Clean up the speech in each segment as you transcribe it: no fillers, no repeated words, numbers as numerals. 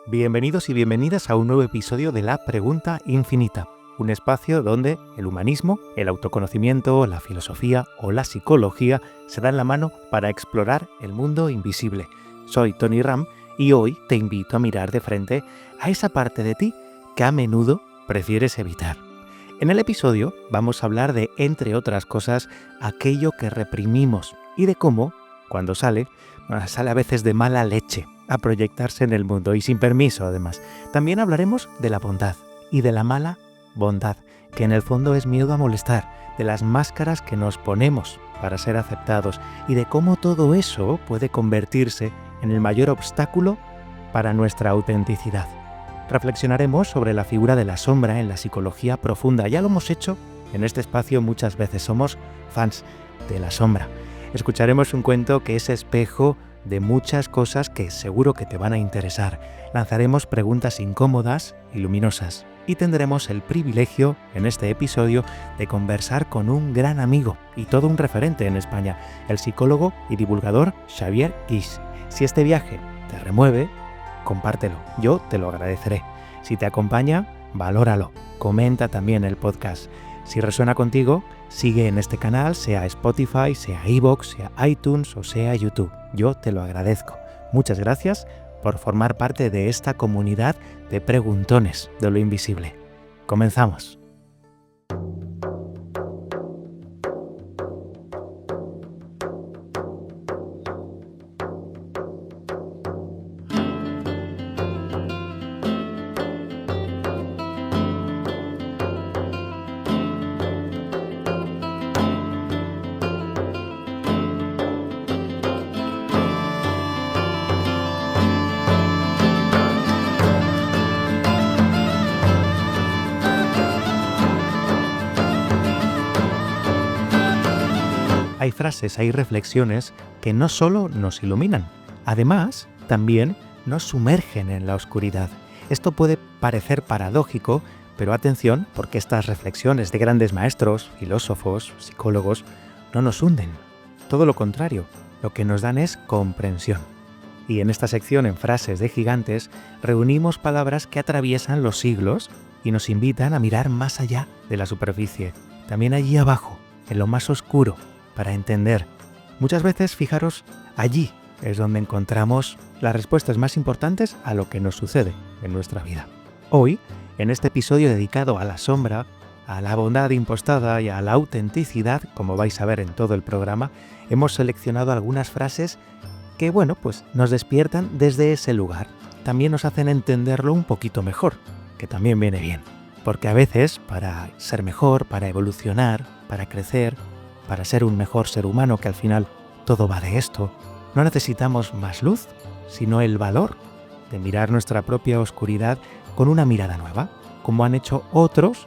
Bienvenidos y bienvenidas a un nuevo episodio de La Pregunta Infinita, un espacio donde el humanismo, el autoconocimiento, la filosofía o la psicología se dan la mano para explorar el mundo invisible. Soy Tony Ram y hoy te invito a mirar de frente a esa parte de ti que a menudo prefieres evitar. En el episodio vamos a hablar de, entre otras cosas, aquello que reprimimos y de cómo, cuando sale a veces de mala leche a proyectarse en el mundo y sin permiso además. También hablaremos de la bondad y de la mala bondad, que en el fondo es miedo a molestar, de las máscaras que nos ponemos para ser aceptados y de cómo todo eso puede convertirse en el mayor obstáculo para nuestra autenticidad. Reflexionaremos sobre la figura de la sombra en la psicología profunda. Ya lo hemos hecho en este espacio muchas veces. Somos fans de la sombra. Escucharemos un cuento que es espejo de muchas cosas que seguro que te van a interesar. Lanzaremos preguntas incómodas y luminosas. Y tendremos el privilegio, en este episodio, de conversar con un gran amigo y todo un referente en España, el psicólogo y divulgador Xavier Guix. Si este viaje te remueve, compártelo. Yo te lo agradeceré. Si te acompaña, valóralo. Comenta también el podcast. Si resuena contigo, sigue en este canal, sea Spotify, sea iVoox, sea iTunes o sea YouTube. Yo te lo agradezco. Muchas gracias por formar parte de esta comunidad de preguntones de lo invisible. Comenzamos. Hay frases, hay reflexiones que no solo nos iluminan, además también nos sumergen en la oscuridad. Esto puede parecer paradójico, pero atención, porque estas reflexiones de grandes maestros, filósofos, psicólogos, no nos hunden. Todo lo contrario, lo que nos dan es comprensión. Y en esta sección, en Frases de Gigantes, reunimos palabras que atraviesan los siglos y nos invitan a mirar más allá de la superficie, también allí abajo, en lo más oscuro, para entender. Muchas veces, fijaros, allí es donde encontramos las respuestas más importantes a lo que nos sucede en nuestra vida. Hoy, en este episodio dedicado a la sombra, a la bondad impostada y a la autenticidad, como vais a ver en todo el programa, hemos seleccionado algunas frases que, pues nos despiertan desde ese lugar. También nos hacen entenderlo un poquito mejor, que también viene bien. Porque a veces, para ser mejor, para evolucionar, para crecer, para ser un mejor ser humano, que al final todo va de esto, no necesitamos más luz, sino el valor de mirar nuestra propia oscuridad con una mirada nueva, como han hecho otros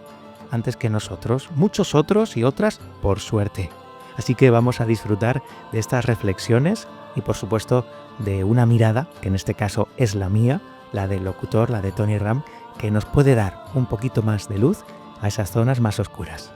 antes que nosotros, muchos otros y otras, por suerte. Así que vamos a disfrutar de estas reflexiones y, por supuesto, de una mirada, que en este caso es la mía, la del locutor, la de Tony Ram, que nos puede dar un poquito más de luz a esas zonas más oscuras.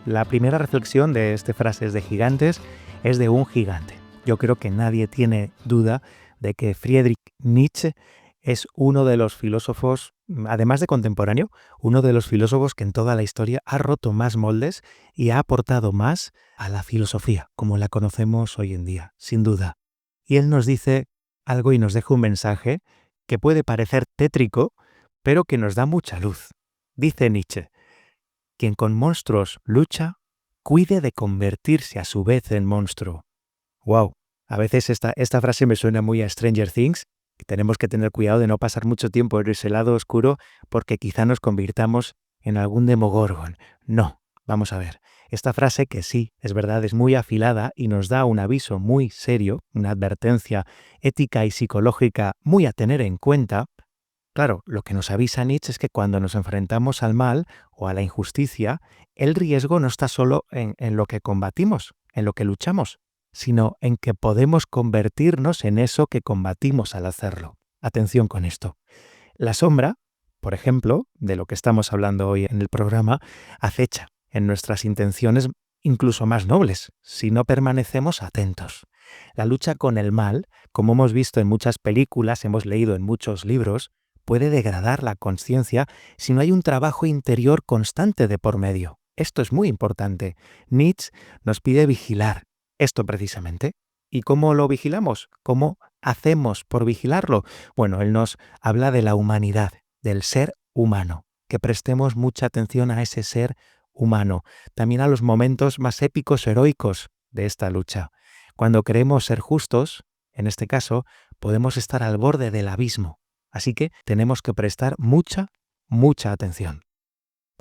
La primera reflexión de este Frases de Gigantes es de un gigante. Yo creo que nadie tiene duda de que Friedrich Nietzsche es uno de los filósofos, además de contemporáneo, uno de los filósofos que en toda la historia ha roto más moldes y ha aportado más a la filosofía, como la conocemos hoy en día, sin duda. Y él nos dice algo y nos deja un mensaje que puede parecer tétrico, pero que nos da mucha luz. Dice Nietzsche: quien con monstruos lucha, cuide de convertirse a su vez en monstruo. ¡Wow! A veces esta frase me suena muy a Stranger Things. Tenemos que tener cuidado de no pasar mucho tiempo en ese lado oscuro porque quizá nos convirtamos en algún Demogorgon. No, vamos a ver. Esta frase, que sí, es verdad, es muy afilada y nos da un aviso muy serio, una advertencia ética y psicológica muy a tener en cuenta. Claro, lo que nos avisa Nietzsche es que cuando nos enfrentamos al mal o a la injusticia, el riesgo no está solo en lo que combatimos, en lo que luchamos, sino en que podemos convertirnos en eso que combatimos al hacerlo. Atención con esto. La sombra por ejemplo, de lo que estamos hablando hoy en el programa, acecha en nuestras intenciones incluso más nobles, si no permanecemos atentos. La lucha con el mal, como hemos visto en muchas películas, hemos leído en muchos libros, puede degradar la conciencia si no hay un trabajo interior constante de por medio. Esto es muy importante. Nietzsche nos pide vigilar esto precisamente. ¿Y cómo lo vigilamos? ¿Cómo hacemos por vigilarlo? Bueno, él nos habla de la humanidad, del ser humano, que prestemos mucha atención a ese ser humano, también a los momentos más épicos, heroicos de esta lucha. Cuando queremos ser justos, en este caso, podemos estar al borde del abismo, así que tenemos que prestar mucha atención.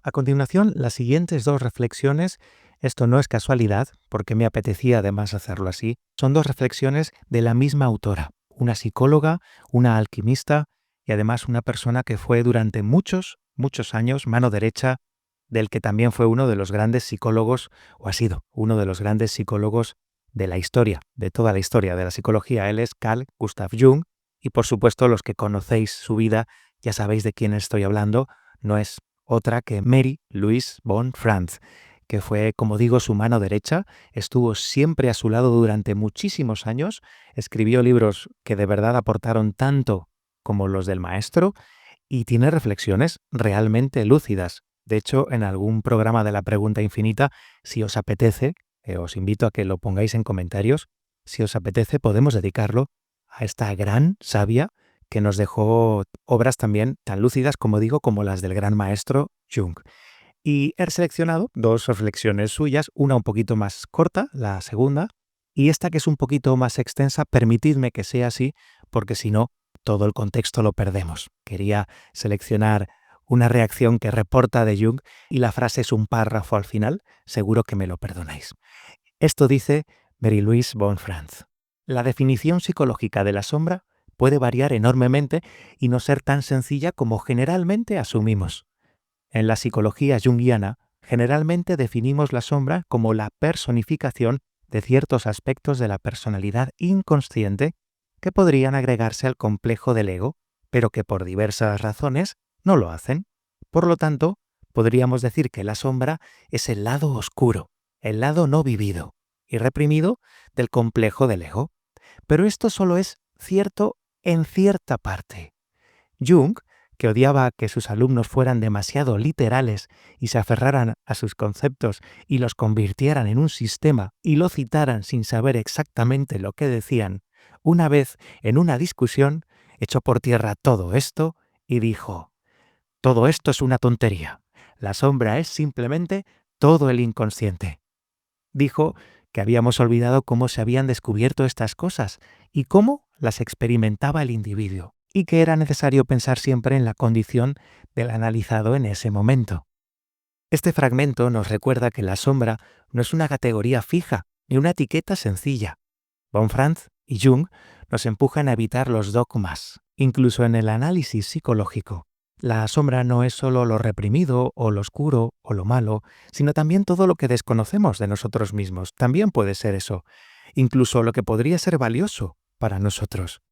A continuación, las siguientes dos reflexiones, esto no es casualidad, porque me apetecía además hacerlo así, son dos reflexiones de la misma autora, una psicóloga, una alquimista y además una persona que fue durante muchos años mano derecha del que también fue uno de los grandes psicólogos, o ha sido uno de los grandes psicólogos de la historia, de toda la historia de la psicología. Él es Carl Gustav Jung, y por supuesto los que conocéis su vida ya sabéis de quién estoy hablando, no es otra que Mary Louise von Franz, que fue, como digo, su mano derecha, estuvo siempre a su lado durante muchísimos años, escribió libros que de verdad aportaron tanto como los del maestro y tiene reflexiones realmente lúcidas. De hecho, en algún programa de la pregunta infinita, si os apetece, os invito a que lo pongáis en comentarios, si os apetece podemos dedicarlo a esta gran sabia que nos dejó obras también tan lúcidas, como digo, como las del gran maestro Jung. Y he seleccionado dos reflexiones suyas, una un poquito más corta, la segunda, y esta que es un poquito más extensa. Permitidme que sea así, porque si no, todo el contexto lo perdemos. Quería seleccionar una reacción que reporta de Jung y la frase es un párrafo al final, seguro que me lo perdonáis. Esto dice Mary Louise von Franz. La definición psicológica de la sombra puede variar enormemente y no ser tan sencilla como generalmente asumimos. En la psicología junguiana, generalmente definimos la sombra como la personificación de ciertos aspectos de la personalidad inconsciente que podrían agregarse al complejo del ego, pero que por diversas razones no lo hacen. Por lo tanto, podríamos decir que la sombra es el lado oscuro, el lado no vivido y reprimido del complejo del ego. Pero esto solo es cierto en cierta parte. Jung, que odiaba que sus alumnos fueran demasiado literales y se aferraran a sus conceptos y los convirtieran en un sistema y lo citaran sin saber exactamente lo que decían, una vez en una discusión echó por tierra todo esto y dijo: «Todo esto es una tontería. La sombra es simplemente todo el inconsciente». Dijo que habíamos olvidado cómo se habían descubierto estas cosas y cómo las experimentaba el individuo, y que era necesario pensar siempre en la condición del analizado en ese momento. Este fragmento nos recuerda que la sombra no es una categoría fija ni una etiqueta sencilla. Von Franz y Jung nos empujan a evitar los dogmas, incluso en el análisis psicológico. La sombra no es solo lo reprimido o lo oscuro o lo malo, sino también todo lo que desconocemos de nosotros mismos. También puede ser eso, incluso lo que podría ser valioso para nosotros.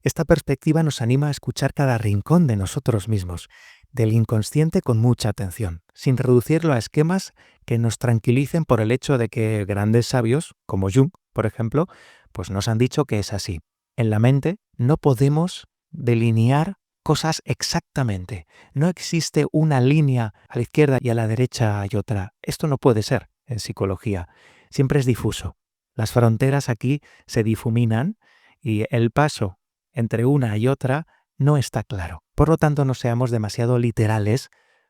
Esta perspectiva nos anima a escuchar cada rincón de nosotros mismos, del inconsciente con mucha atención, sin reducirlo a esquemas que nos tranquilicen por el hecho de que grandes sabios, como Jung, por ejemplo, pues nos han dicho que es así. En la mente no podemos delinear cosas exactamente. No existe una línea a la izquierda y a la derecha hay otra. Esto no puede ser en psicología. Siempre es difuso. Las fronteras aquí se difuminan y el paso entre una y otra no está claro. Por lo tanto, no seamos demasiado literales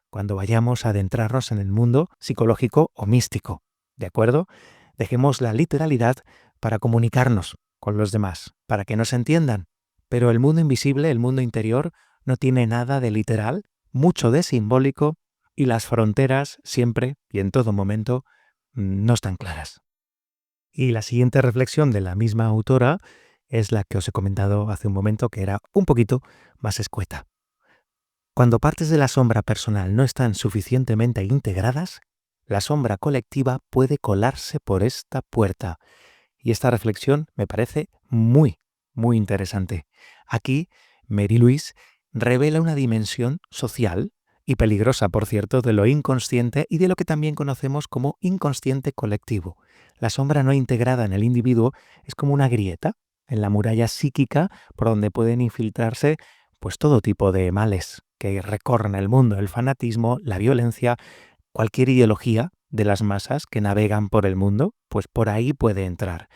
cuando vayamos a adentrarnos en el mundo psicológico o místico. ¿De acuerdo? Dejemos la literalidad para comunicarnos con los demás, para que nos entiendan. Pero el mundo invisible, el mundo interior, no tiene nada de literal, mucho de simbólico, y las fronteras siempre y en todo momento no están claras. Y la siguiente reflexión de la misma autora es la que os he comentado hace un momento, que era un poquito más escueta. Cuando partes de la sombra personal no están suficientemente integradas, la sombra colectiva puede colarse por esta puerta. Y esta reflexión me parece muy interesante. Aquí, Mary Louise revela una dimensión social y peligrosa, por cierto, de lo inconsciente y de lo que también conocemos como inconsciente colectivo. La sombra no integrada en el individuo es como una grieta en la muralla psíquica por donde pueden infiltrarse pues todo tipo de males que recorren el mundo, el fanatismo, la violencia, cualquier ideología de las masas que navegan por el mundo, pues por ahí puede entrar.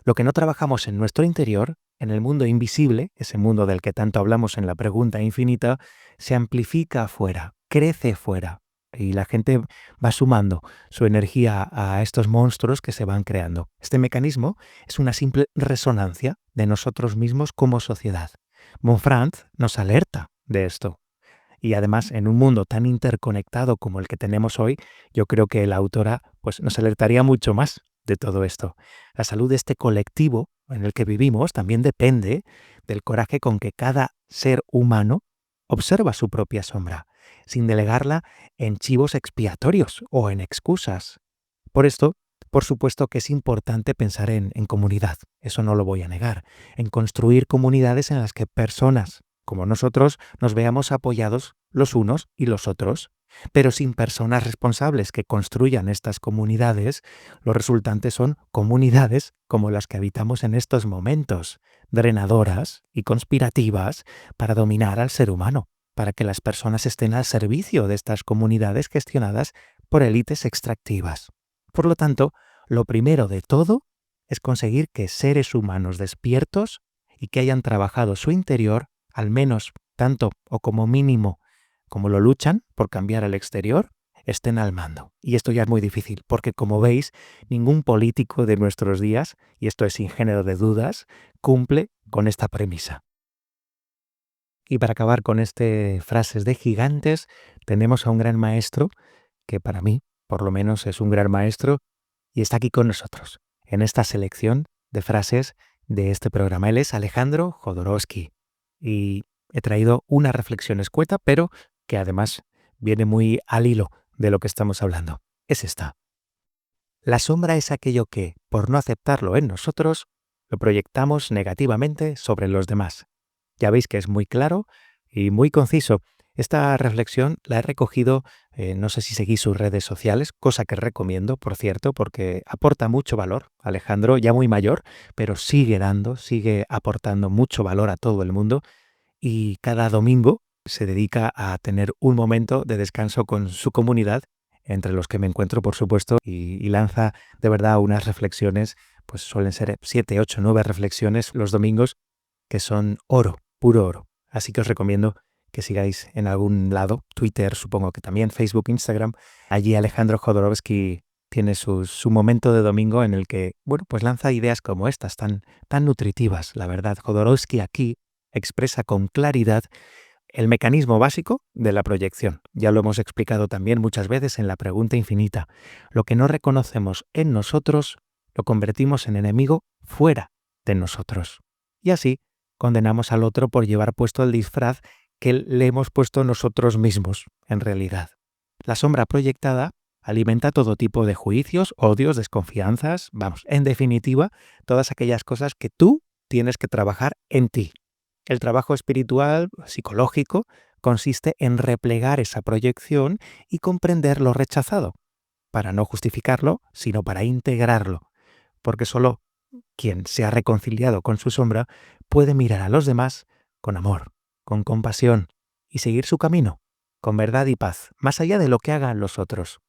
Lo que no trabajamos en nuestro interior, en el mundo invisible, ese mundo del que tanto hablamos en la pregunta infinita, se amplifica afuera, crece fuera. Y la gente va sumando su energía a estos monstruos que se van creando. Este mecanismo es una simple resonancia de nosotros mismos como sociedad. Monfrant nos alerta de esto. Y además, en un mundo tan interconectado como el que tenemos hoy, yo creo que la autora pues, nos alertaría mucho más de todo esto. La salud de este colectivo en el que vivimos también depende del coraje con que cada ser humano observa su propia sombra, sin delegarla en chivos expiatorios o en excusas. Por esto, por supuesto que es importante pensar en comunidad, eso no lo voy a negar, en construir comunidades en las que personas como nosotros nos veamos apoyados los unos y los otros, pero sin personas responsables que construyan estas comunidades, los resultantes son comunidades como las que habitamos en estos momentos, drenadoras y conspirativas para dominar al ser humano, para que las personas estén al servicio de estas comunidades gestionadas por élites extractivas. Por lo tanto, lo primero de todo es conseguir que seres humanos despiertos y que hayan trabajado su interior, al menos tanto o como mínimo como lo luchan por cambiar el exterior, estén al mando. Y esto ya es muy difícil, porque como veis, ningún político de nuestros días, y esto es sin género de dudas, cumple con esta premisa. Y para acabar con frases de gigantes, tenemos a un gran maestro, que para mí, por lo menos, es un gran maestro, y está aquí con nosotros, en esta selección de frases de este programa. Él es Alejandro Jodorowsky. Y he traído una reflexión escueta, pero que además viene muy al hilo de lo que estamos hablando. Es esta. La sombra es aquello que, por no aceptarlo en nosotros, lo proyectamos negativamente sobre los demás. Ya veis que es muy claro y muy conciso. Esta reflexión la he recogido, no sé si seguís sus redes sociales, cosa que recomiendo, por cierto, porque aporta mucho valor. Alejandro, ya muy mayor, pero sigue aportando mucho valor a todo el mundo y cada domingo se dedica a tener un momento de descanso con su comunidad, entre los que me encuentro, por supuesto, y lanza de verdad unas reflexiones, pues suelen ser 7, 8, 9 reflexiones los domingos, que son oro, puro oro. Así que os recomiendo que sigáis en algún lado, Twitter, supongo que también, Facebook, Instagram. Allí Alejandro Jodorowsky tiene su momento de domingo en el que, bueno, pues lanza ideas como estas, tan nutritivas, la verdad. Jodorowsky aquí expresa con claridad el mecanismo básico de la proyección. Ya lo hemos explicado también muchas veces en la pregunta infinita. Lo que no reconocemos en nosotros, lo convertimos en enemigo fuera de nosotros. Y así condenamos al otro por llevar puesto el disfraz que le hemos puesto nosotros mismos, en realidad. La sombra proyectada alimenta todo tipo de juicios, odios, desconfianzas, en definitiva, todas aquellas cosas que tú tienes que trabajar en ti. El trabajo espiritual, psicológico, consiste en replegar esa proyección y comprender lo rechazado, para no justificarlo, sino para integrarlo, porque solo quien se ha reconciliado con su sombra puede mirar a los demás con amor, con compasión y seguir su camino, con verdad y paz, más allá de lo que hagan los otros.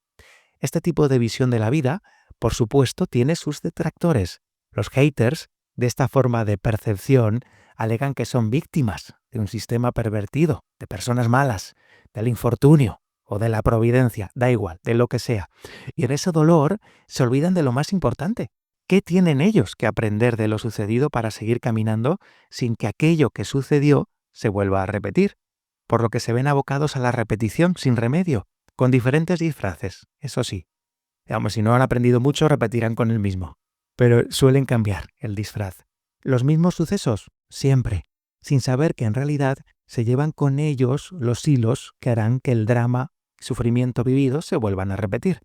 Este tipo de visión de la vida, por supuesto, tiene sus detractores. Los haters de esta forma de percepción alegan que son víctimas de un sistema pervertido, de personas malas, del infortunio o de la providencia, da igual, de lo que sea. Y en ese dolor se olvidan de lo más importante. ¿Qué tienen ellos que aprender de lo sucedido para seguir caminando sin que aquello que sucedió se vuelva a repetir? Por lo que se ven abocados a la repetición sin remedio, con diferentes disfraces, eso sí. Si no han aprendido mucho, repetirán con el mismo. Pero suelen cambiar el disfraz. Los mismos sucesos, siempre, sin saber que en realidad se llevan con ellos los hilos que harán que el drama y sufrimiento vivido se vuelvan a repetir.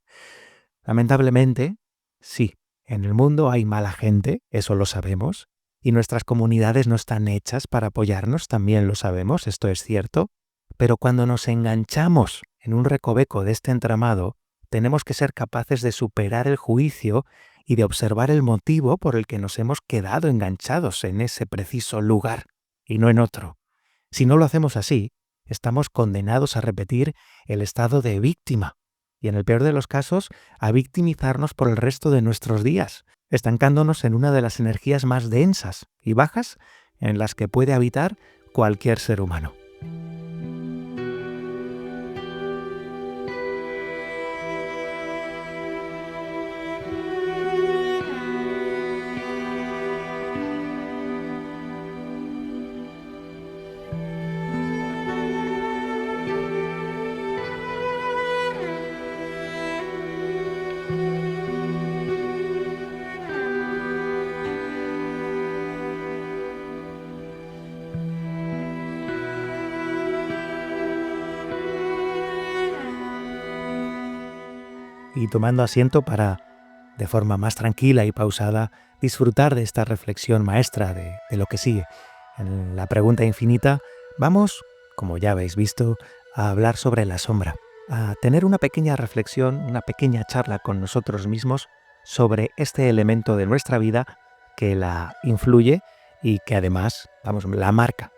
Lamentablemente, sí, en el mundo hay mala gente, eso lo sabemos, Y nuestras comunidades no están hechas para apoyarnos, también lo sabemos, esto es cierto. Pero cuando nos enganchamos en un recoveco de este entramado, tenemos que ser capaces de superar el juicio y de observar el motivo por el que nos hemos quedado enganchados en ese preciso lugar y no en otro. Si no lo hacemos así, estamos condenados a repetir el estado de víctima y, en el peor de los casos, a victimizarnos por el resto de nuestros días, estancándonos en una de las energías más densas y bajas en las que puede habitar cualquier ser humano. Y tomando asiento para, de forma más tranquila y pausada, disfrutar de esta reflexión maestra de lo que sigue. En la pregunta infinita vamos, como ya habéis visto, a hablar sobre la sombra, a tener una pequeña reflexión, una pequeña charla con nosotros mismos sobre este elemento de nuestra vida que la influye y que además, la marca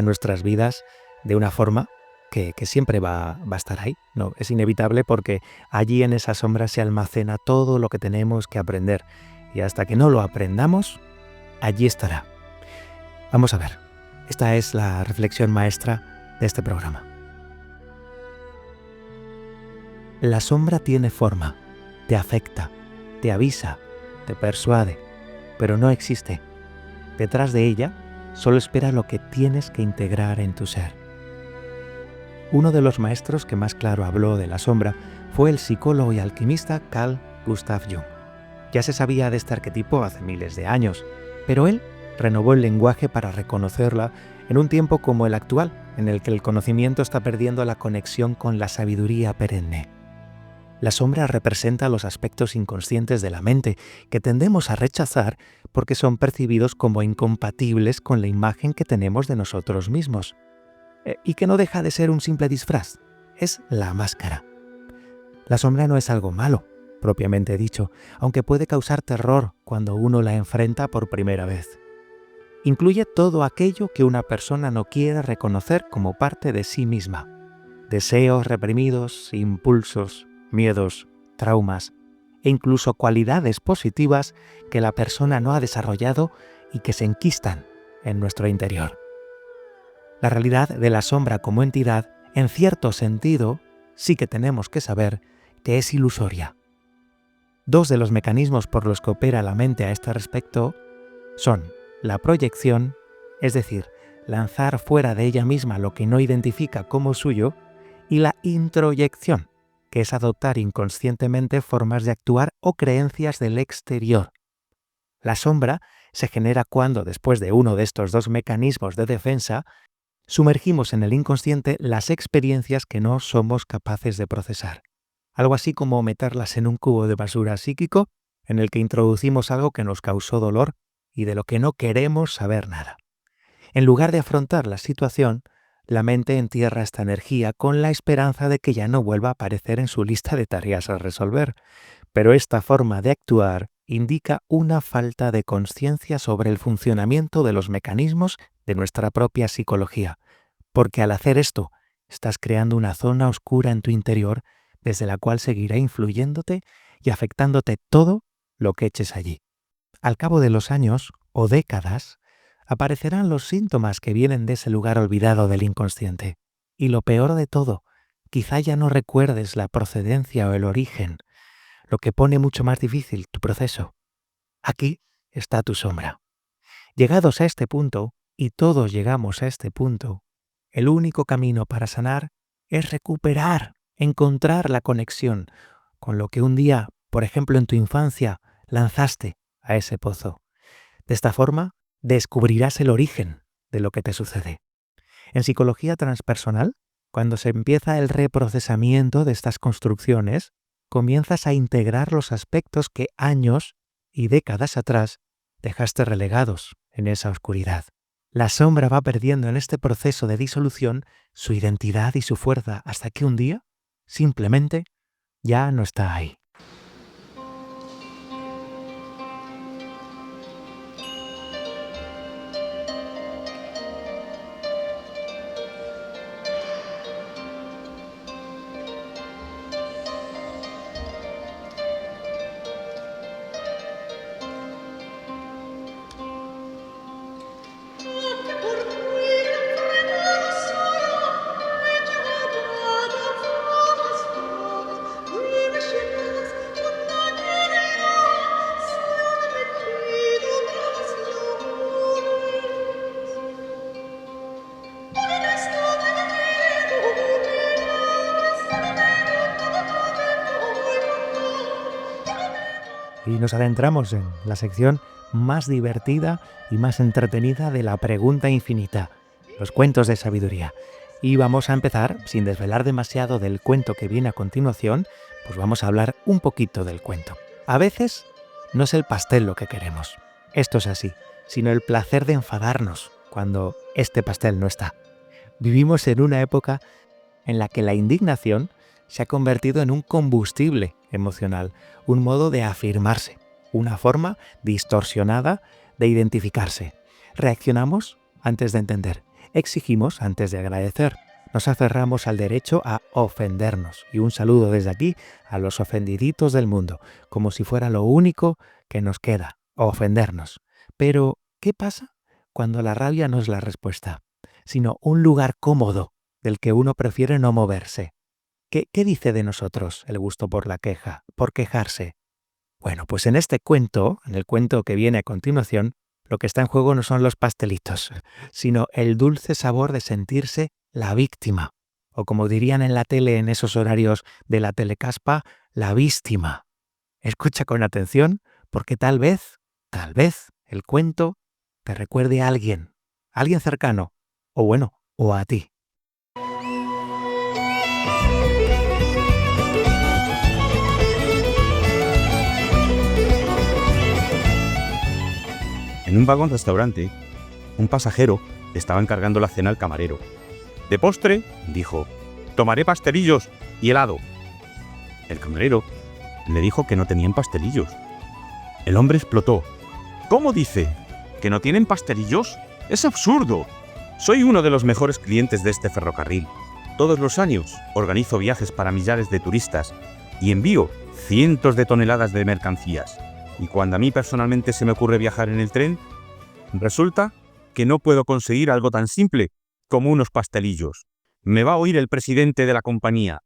nuestras vidas de una forma que siempre va a estar ahí. No, es inevitable porque allí en esa sombra se almacena todo lo que tenemos que aprender y hasta que no lo aprendamos, allí estará. Vamos a ver, esta es la reflexión maestra de este programa. La sombra tiene forma, te afecta, te avisa, te persuade, pero no existe. Detrás de ella solo espera lo que tienes que integrar en tu ser. Uno de los maestros que más claro habló de la sombra fue el psicólogo y alquimista Carl Gustav Jung. Ya se sabía de este arquetipo hace miles de años, pero él renovó el lenguaje para reconocerla en un tiempo como el actual, en el que el conocimiento está perdiendo la conexión con la sabiduría perenne. La sombra representa los aspectos inconscientes de la mente que tendemos a rechazar porque son percibidos como incompatibles con la imagen que tenemos de nosotros mismos. Y que no deja de ser un simple disfraz, es la máscara. La sombra no es algo malo, propiamente dicho, aunque puede causar terror cuando uno la enfrenta por primera vez. Incluye todo aquello que una persona no quiere reconocer como parte de sí misma. Deseos reprimidos, impulsos, miedos, traumas e incluso cualidades positivas que la persona no ha desarrollado y que se enquistan en nuestro interior. La realidad de la sombra como entidad, en cierto sentido, sí que tenemos que saber que es ilusoria. Dos de los mecanismos por los que opera la mente a este respecto son la proyección, es decir, lanzar fuera de ella misma lo que no identifica como suyo, y la introyección, que es adoptar inconscientemente formas de actuar o creencias del exterior. La sombra se genera cuando, después de uno de estos dos mecanismos de defensa, sumergimos en el inconsciente las experiencias que no somos capaces de procesar. Algo así como meterlas en un cubo de basura psíquico en el que introducimos algo que nos causó dolor y de lo que no queremos saber nada. En lugar de afrontar la situación, la mente entierra esta energía con la esperanza de que ya no vuelva a aparecer en su lista de tareas a resolver. Pero esta forma de actuar indica una falta de conciencia sobre el funcionamiento de los mecanismos de nuestra propia psicología, porque al hacer esto estás creando una zona oscura en tu interior desde la cual seguirá influyéndote y afectándote todo lo que eches allí. Al cabo de los años o décadas, aparecerán los síntomas que vienen de ese lugar olvidado del inconsciente. Y lo peor de todo, quizá ya no recuerdes la procedencia o el origen, lo que pone mucho más difícil tu proceso. Aquí está tu sombra. Llegados a este punto, y todos llegamos a este punto, el único camino para sanar es recuperar, encontrar la conexión con lo que un día, por ejemplo en tu infancia, lanzaste a ese pozo. De esta forma, descubrirás el origen de lo que te sucede. En psicología transpersonal, cuando se empieza el reprocesamiento de estas construcciones, comienzas a integrar los aspectos que años y décadas atrás dejaste relegados en esa oscuridad. La sombra va perdiendo en este proceso de disolución su identidad y su fuerza hasta que un día, simplemente, ya no está ahí. Y nos adentramos en la sección más divertida y más entretenida de la pregunta infinita, los cuentos de sabiduría. Y vamos a empezar, sin desvelar demasiado del cuento que viene a continuación, pues vamos a hablar un poquito del cuento. A veces no es el pastel lo que queremos, esto es así, sino el placer de enfadarnos cuando este pastel no está. Vivimos en una época en la que la indignación se ha convertido en un combustible emocional, un modo de afirmarse, una forma distorsionada de identificarse. Reaccionamos antes de entender, exigimos antes de agradecer, nos aferramos al derecho a ofendernos. Y un saludo desde aquí a los ofendiditos del mundo, como si fuera lo único que nos queda, ofendernos. Pero, ¿qué pasa cuando la rabia no es la respuesta, sino un lugar cómodo del que uno prefiere no moverse? ¿Qué dice de nosotros el gusto por la queja, por quejarse? Bueno, pues en este cuento, en el cuento que viene a continuación, lo que está en juego no son los pastelitos, sino el dulce sabor de sentirse la víctima, o como dirían en la tele en esos horarios de la telecaspa, la víctima. Escucha con atención, porque tal vez, el cuento te recuerde a alguien cercano, o bueno, o a ti. En un vagón restaurante, un pasajero estaba encargando la cena al camarero. De postre, dijo, tomaré pastelillos y helado. El camarero le dijo que no tenían pastelillos. El hombre explotó. ¿Cómo dice? ¿Que no tienen pastelillos? ¡Es absurdo! Soy uno de los mejores clientes de este ferrocarril. Todos los años organizo viajes para millares de turistas y envío cientos de toneladas de mercancías. Y cuando a mí personalmente se me ocurre viajar en el tren, resulta que no puedo conseguir algo tan simple como unos pastelillos. Me va a oír el presidente de la compañía.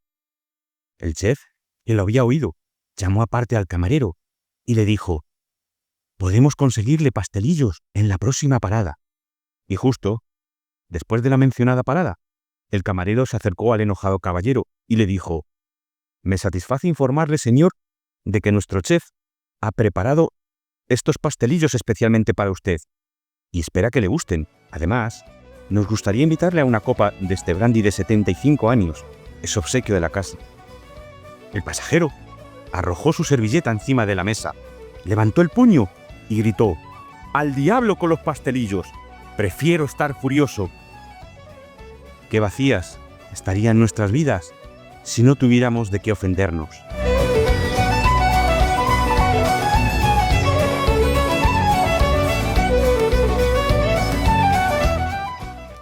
El chef, que lo había oído, llamó aparte al camarero y le dijo, podemos conseguirle pastelillos en la próxima parada. Y justo, después de la mencionada parada, el camarero se acercó al enojado caballero y le dijo, me satisface informarle, señor, de que nuestro chef ha preparado estos pastelillos especialmente para usted y espera que le gusten. Además, nos gustaría invitarle a una copa de este brandy de 75 años. Es obsequio de la casa. El pasajero arrojó su servilleta encima de la mesa, levantó el puño y gritó, ¡al diablo con los pastelillos! Prefiero estar furioso. Qué vacías estarían nuestras vidas si no tuviéramos de qué ofendernos.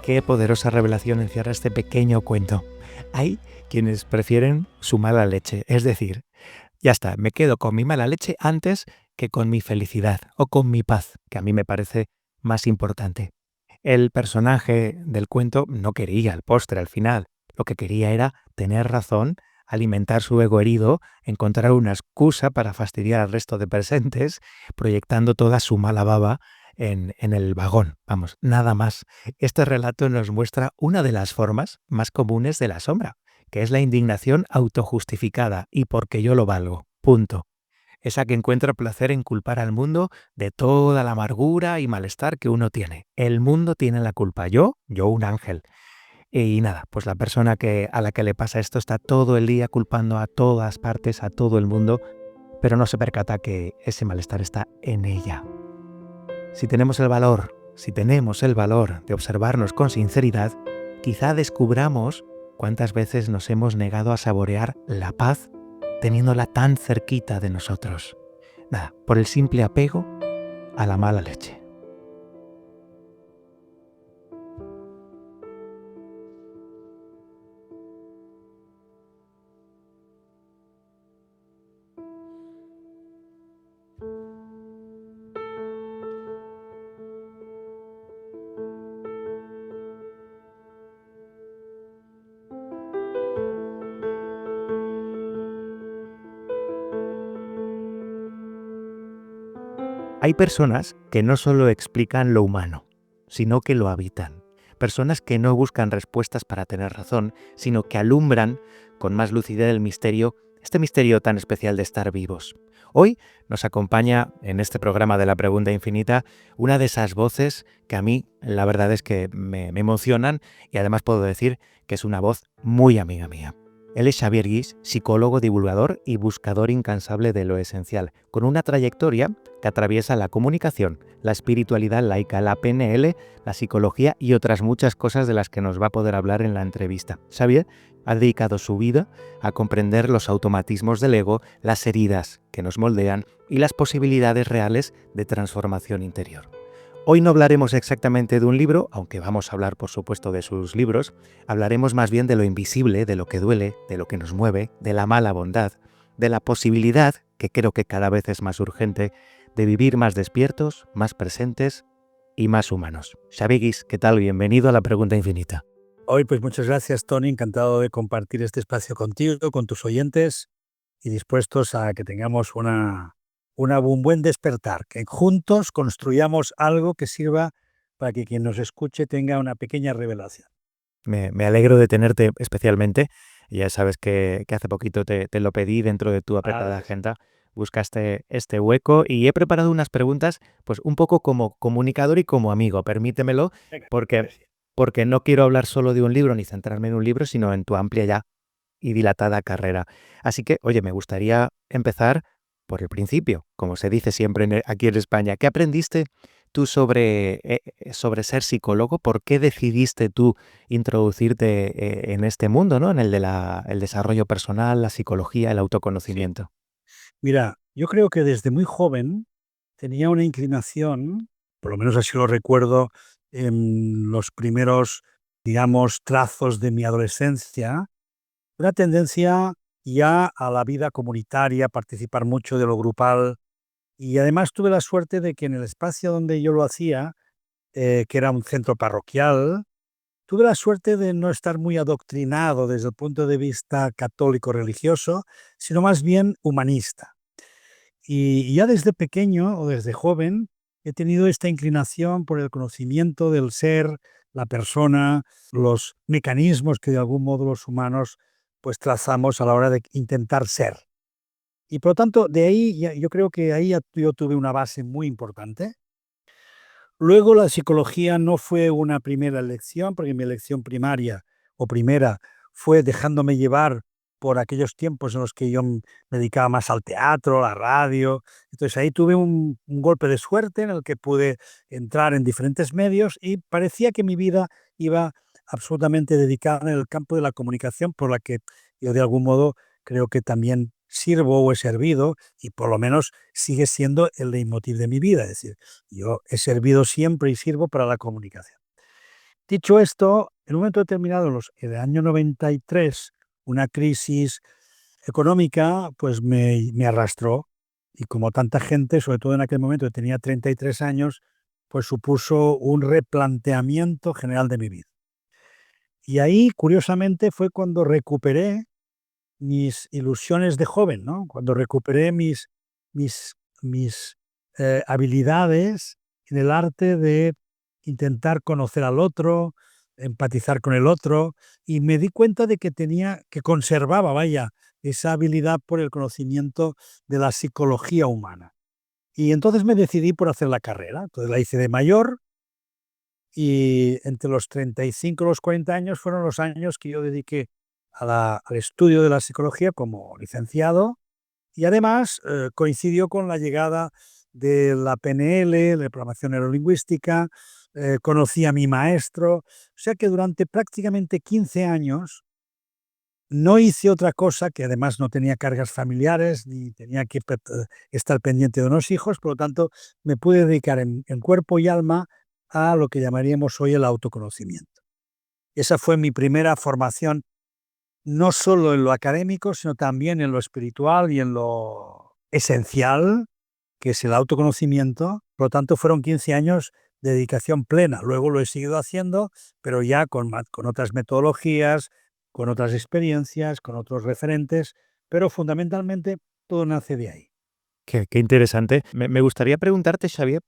Qué poderosa revelación encierra este pequeño cuento. Hay quienes prefieren su mala leche, es decir, ya está, me quedo con mi mala leche antes que con mi felicidad o con mi paz, que a mí me parece más importante. El personaje del cuento no quería el postre al final, lo que quería era tener razón, alimentar su ego herido, encontrar una excusa para fastidiar al resto de presentes, proyectando toda su mala baba en el vagón. Vamos, nada más. Este relato nos muestra una de las formas más comunes de la sombra, que es la indignación autojustificada y porque yo lo valgo. Punto. Esa que encuentra placer en culpar al mundo de toda la amargura y malestar que uno tiene. El mundo tiene la culpa. Yo un ángel. Y nada, pues la persona a la que le pasa esto está todo el día culpando a todas partes, a todo el mundo, pero no se percata que ese malestar está en ella. Si tenemos el valor de observarnos con sinceridad, quizá descubramos cuántas veces nos hemos negado a saborear la paz teniéndola tan cerquita de nosotros. Nada, por el simple apego a la mala leche. Hay personas que no solo explican lo humano, sino que lo habitan. Personas que no buscan respuestas para tener razón, sino que alumbran con más lucidez el misterio, este misterio tan especial de estar vivos. Hoy nos acompaña en este programa de la Pregunta Infinita una de esas voces que a mí la verdad es que me emocionan y además puedo decir que es una voz muy amiga mía. Él es Xavier Guix, psicólogo, divulgador y buscador incansable de lo esencial, con una trayectoria que atraviesa la comunicación, la espiritualidad laica, la PNL, la psicología y otras muchas cosas de las que nos va a poder hablar en la entrevista. Xavier ha dedicado su vida a comprender los automatismos del ego, las heridas que nos moldean y las posibilidades reales de transformación interior. Hoy no hablaremos exactamente de un libro, aunque vamos a hablar por supuesto de sus libros, hablaremos más bien de lo invisible, de lo que duele, de lo que nos mueve, de la mala bondad, de la posibilidad, que creo que cada vez es más urgente, de vivir más despiertos, más presentes y más humanos. Xavier Guix, ¿qué tal? Bienvenido a la Pregunta Infinita. Hoy pues muchas gracias, Tony, encantado de compartir este espacio contigo, con tus oyentes y dispuestos a que tengamos un buen despertar, que juntos construyamos algo que sirva para que quien nos escuche tenga una pequeña revelación. Me alegro de tenerte especialmente. Ya sabes que hace poquito te lo pedí dentro de tu apretada agenda. Buscaste este hueco y he preparado unas preguntas pues un poco como comunicador y como amigo. Permítemelo Venga, porque no quiero hablar solo de un libro ni centrarme en un libro, sino en tu amplia ya y dilatada carrera. Así que, oye, me gustaría empezar por el principio, como se dice siempre aquí en España. ¿Qué aprendiste tú sobre ser psicólogo? ¿Por qué decidiste tú introducirte en este mundo, ¿no? En el de el desarrollo personal, la psicología, el autoconocimiento. Mira, yo creo que desde muy joven tenía una inclinación, por lo menos así lo recuerdo, en los primeros, digamos, trazos de mi adolescencia, una tendencia ya a la vida comunitaria, participar mucho de lo grupal, y además tuve la suerte de que en el espacio donde yo lo hacía, que era un centro parroquial, tuve la suerte de no estar muy adoctrinado desde el punto de vista católico religioso, sino más bien humanista. Y ya desde pequeño o desde joven he tenido esta inclinación por el conocimiento del ser, la persona, los mecanismos que de algún modo los humanos pues trazamos a la hora de intentar ser. Y por lo tanto, de ahí yo creo que ahí yo tuve una base muy importante. Luego la psicología no fue una primera elección, porque mi elección primaria o primera fue dejándome llevar por aquellos tiempos en los que yo me dedicaba más al teatro, a la radio. Entonces ahí tuve un golpe de suerte en el que pude entrar en diferentes medios y parecía que mi vida iba absolutamente dedicada en el campo de la comunicación, por la que yo de algún modo creo que también sirvo o he servido y por lo menos sigue siendo el leitmotiv de mi vida. Es decir, yo he servido siempre y sirvo para la comunicación. Dicho esto, en un momento determinado, en el año 93, una crisis económica pues me arrastró y como tanta gente, sobre todo en aquel momento que tenía 33 años, pues supuso un replanteamiento general de mi vida. Y ahí, curiosamente, fue cuando recuperé mis ilusiones de joven, ¿no? Cuando recuperé mis habilidades en el arte de intentar conocer al otro, empatizar con el otro, y me di cuenta de que conservaba, vaya, esa habilidad por el conocimiento de la psicología humana. Y entonces me decidí por hacer la carrera. Entonces la hice de mayor y entre los 35 y los 40 años fueron los años que yo dediqué al estudio de la psicología como licenciado y además coincidió con la llegada de la PNL, de programación neurolingüística, conocí a mi maestro. O sea que durante prácticamente 15 años no hice otra cosa, que además no tenía cargas familiares ni tenía que estar pendiente de unos hijos, por lo tanto me pude dedicar en cuerpo y alma a lo que llamaríamos hoy el autoconocimiento. Esa fue mi primera formación, no solo en lo académico, sino también en lo espiritual y en lo esencial, que es el autoconocimiento. Por lo tanto, fueron 15 años de dedicación plena. Luego lo he seguido haciendo, pero ya con otras metodologías, con otras experiencias, con otros referentes, pero fundamentalmente todo nace de ahí. Qué interesante. Me gustaría preguntarte, Xavier,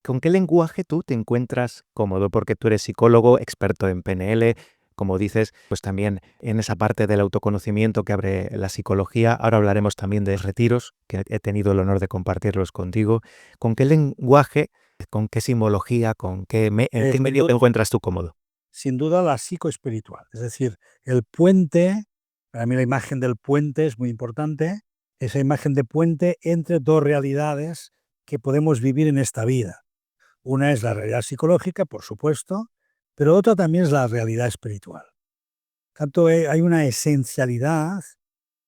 ¿con qué lenguaje tú te encuentras cómodo? Porque tú eres psicólogo, experto en PNL, como dices, pues también en esa parte del autoconocimiento que abre la psicología. Ahora hablaremos también de retiros, que he tenido el honor de compartirlos contigo. ¿Con qué lenguaje, con qué simbología, en qué Sin medio te duda, encuentras tú cómodo? sin duda la psicoespiritual, es decir, el puente, para mí la imagen del puente es muy importante, esa imagen de puente entre dos realidades que podemos vivir en esta vida. Una es la realidad psicológica, por supuesto, pero otra también es la realidad espiritual. Tanto hay una esencialidad,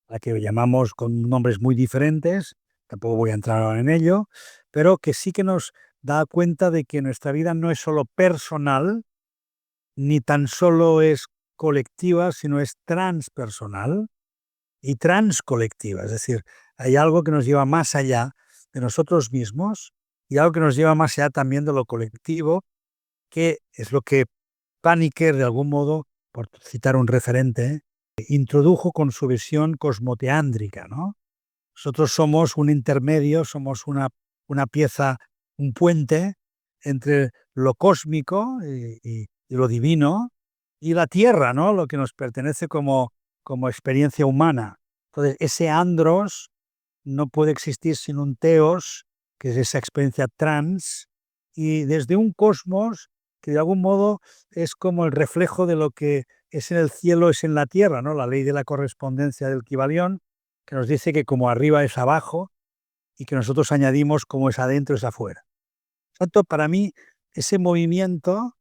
la que llamamos con nombres muy diferentes, tampoco voy a entrar ahora en ello, pero que sí que nos da cuenta de que nuestra vida no es solo personal, ni tan solo es colectiva, sino es transpersonal y transcolectiva. Es decir, hay algo que nos lleva más allá de nosotros mismos y algo que nos lleva más allá también de lo colectivo, que es lo que Paniker, de algún modo, por citar un referente, introdujo con su visión cosmoteándrica, ¿no? Nosotros somos un intermedio, somos una pieza, un puente entre lo cósmico y lo divino y la tierra, ¿no? Lo que nos pertenece como experiencia humana. Entonces, ese andros no puede existir sin un teos, que es esa experiencia trans, y desde un cosmos que de algún modo es como el reflejo de lo que es en el cielo, es en la tierra, ¿no? La ley de la correspondencia del Kybalión, que nos dice que como arriba es abajo y que nosotros añadimos como es adentro es afuera. Por tanto, para mí, ese movimiento,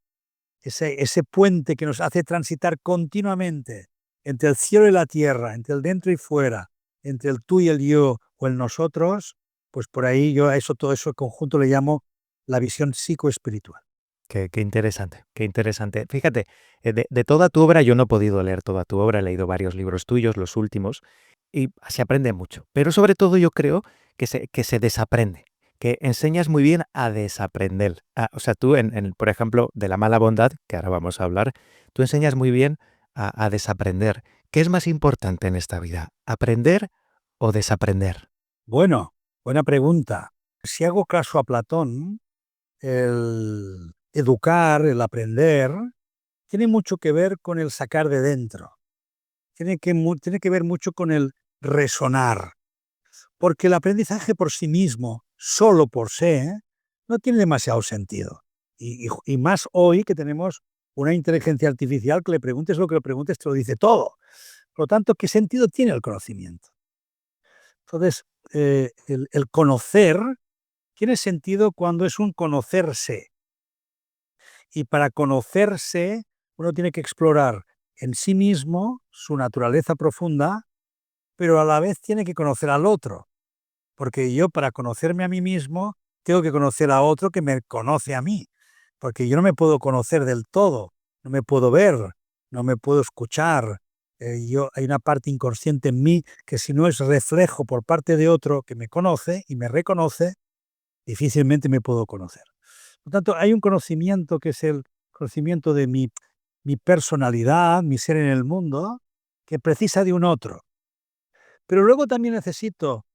ese puente que nos hace transitar continuamente entre el cielo y la tierra, entre el dentro y fuera, entre el tú y el yo o el nosotros, pues por ahí yo a eso, todo eso conjunto le llamo la visión psicoespiritual. Qué interesante, qué interesante. Fíjate, de toda tu obra, yo no he podido leer toda tu obra, he leído varios libros tuyos, los últimos, y se aprende mucho. Pero sobre todo yo creo que se desaprende, que enseñas muy bien a desaprender. O sea, tú, por ejemplo, de la mala bondad, que ahora vamos a hablar, tú enseñas muy bien a desaprender. ¿Qué es más importante en esta vida? ¿Aprender o desaprender? Bueno, buena pregunta. Si hago caso a Platón, el educar, el aprender, tiene mucho que ver con el sacar de dentro. Tiene que ver mucho con el resonar. Porque el aprendizaje por sí mismo, solo por sí, no tiene demasiado sentido. Y más hoy que tenemos una inteligencia artificial que le preguntes lo que le preguntes, te lo dice todo. Por lo tanto, ¿qué sentido tiene el conocimiento? Entonces, el conocer tiene sentido cuando es un conocerse. Y para conocerse, uno tiene que explorar en sí mismo su naturaleza profunda, pero a la vez tiene que conocer al otro. Porque yo, para conocerme a mí mismo, tengo que conocer a otro que me conoce a mí. Porque yo no me puedo conocer del todo, no me puedo ver, no me puedo escuchar. Hay una parte inconsciente en mí que, si no es reflejo por parte de otro que me conoce y me reconoce, difícilmente me puedo conocer. Por tanto, hay un conocimiento que es el conocimiento de mi personalidad, mi ser en el mundo, que precisa de un otro. Pero luego también necesito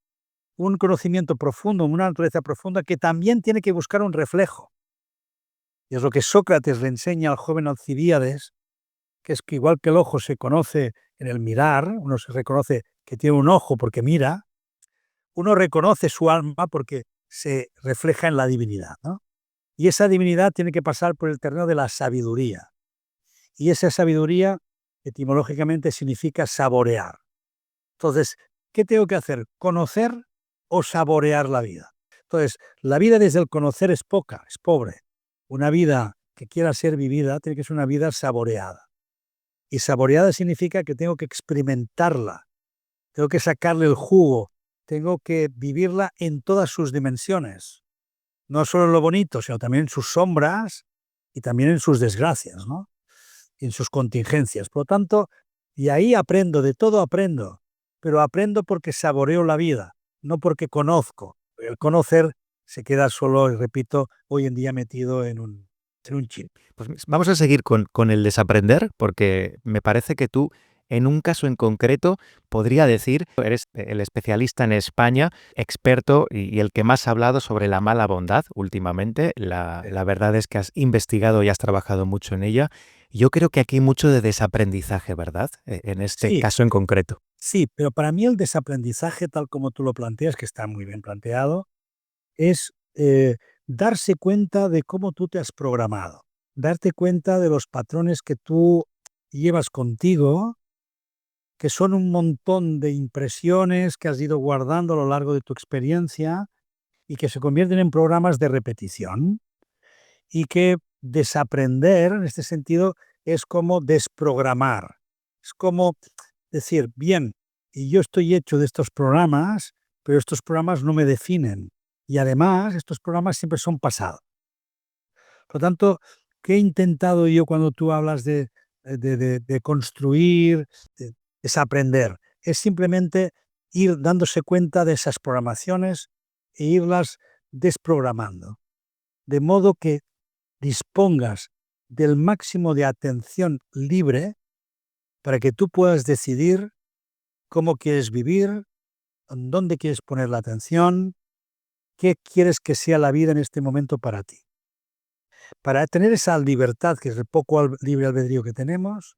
un conocimiento profundo, una naturaleza profunda que también tiene que buscar un reflejo. Y es lo que Sócrates le enseña al joven Alcibíades, que es que igual que el ojo se conoce en el mirar, uno se reconoce que tiene un ojo porque mira, uno reconoce su alma porque se refleja en la divinidad, ¿no? Y esa divinidad tiene que pasar por el terreno de la sabiduría. Y esa sabiduría etimológicamente significa saborear. Entonces, ¿qué tengo que hacer? ¿Conocer o saborear la vida? Entonces, la vida desde el conocer es poca, es pobre. Una vida que quiera ser vivida tiene que ser una vida saboreada. Y saboreada significa que tengo que experimentarla, tengo que sacarle el jugo, tengo que vivirla en todas sus dimensiones. No solo en lo bonito, sino también en sus sombras y también en sus desgracias, ¿no? Y en sus contingencias. Por lo tanto, y ahí aprendo, de todo aprendo, pero aprendo porque saboreo la vida, no porque conozco. El conocer se queda solo, y repito, hoy en día metido en un chip. Pues vamos a seguir con el desaprender, porque me parece que tú, en un caso en concreto, podría decir, eres el especialista en España, experto y el que más ha hablado sobre la mala bondad últimamente. La verdad es que has investigado y has trabajado mucho en ella. Yo creo que aquí hay mucho de desaprendizaje, ¿verdad? En este Sí, caso en concreto. sí, pero para mí el desaprendizaje, tal como tú lo planteas, que está muy bien planteado, es darse cuenta de cómo tú te has programado, darte cuenta de los patrones que tú llevas contigo, que son un montón de impresiones que has ido guardando a lo largo de tu experiencia y que se convierten en programas de repetición, y que desaprender, en este sentido, es como desprogramar. Es como decir, bien, y yo estoy hecho de estos programas, pero estos programas no me definen. Y además, estos programas siempre son pasados. Por lo tanto, ¿qué he intentado yo cuando tú hablas de construir, de desaprender? Es simplemente ir dándose cuenta de esas programaciones e irlas desprogramando. De modo que dispongas del máximo de atención libre para que tú puedas decidir cómo quieres vivir, en dónde quieres poner la atención, qué quieres que sea la vida en este momento para ti. Para tener esa libertad, que es el poco libre albedrío que tenemos,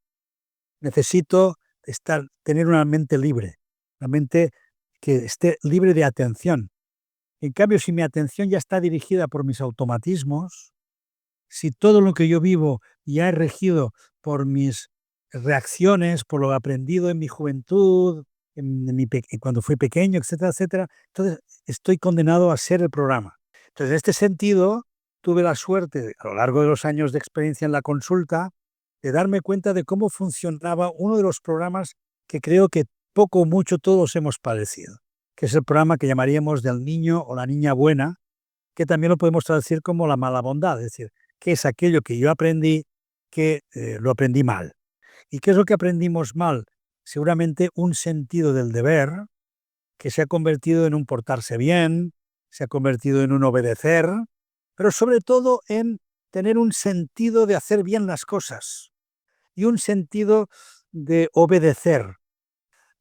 necesito tener una mente libre, una mente que esté libre de atención. En cambio, si mi atención ya está dirigida por mis automatismos, si todo lo que yo vivo ya es regido por mis reacciones, por lo aprendido en mi juventud, cuando fui pequeño, etcétera, etcétera, entonces estoy condenado a ser el programa. Entonces, en este sentido, tuve la suerte, a lo largo de los años de experiencia en la consulta, de darme cuenta de cómo funcionaba uno de los programas que creo que poco o mucho todos hemos padecido, que es el programa que llamaríamos del niño o la niña buena, que también lo podemos traducir como la mala bondad, es decir, que es aquello que yo aprendí que lo aprendí mal. ¿Y qué es lo que aprendimos mal? Seguramente un sentido del deber que se ha convertido en un portarse bien, se ha convertido en un obedecer, pero sobre todo en tener un sentido de hacer bien las cosas y un sentido de obedecer.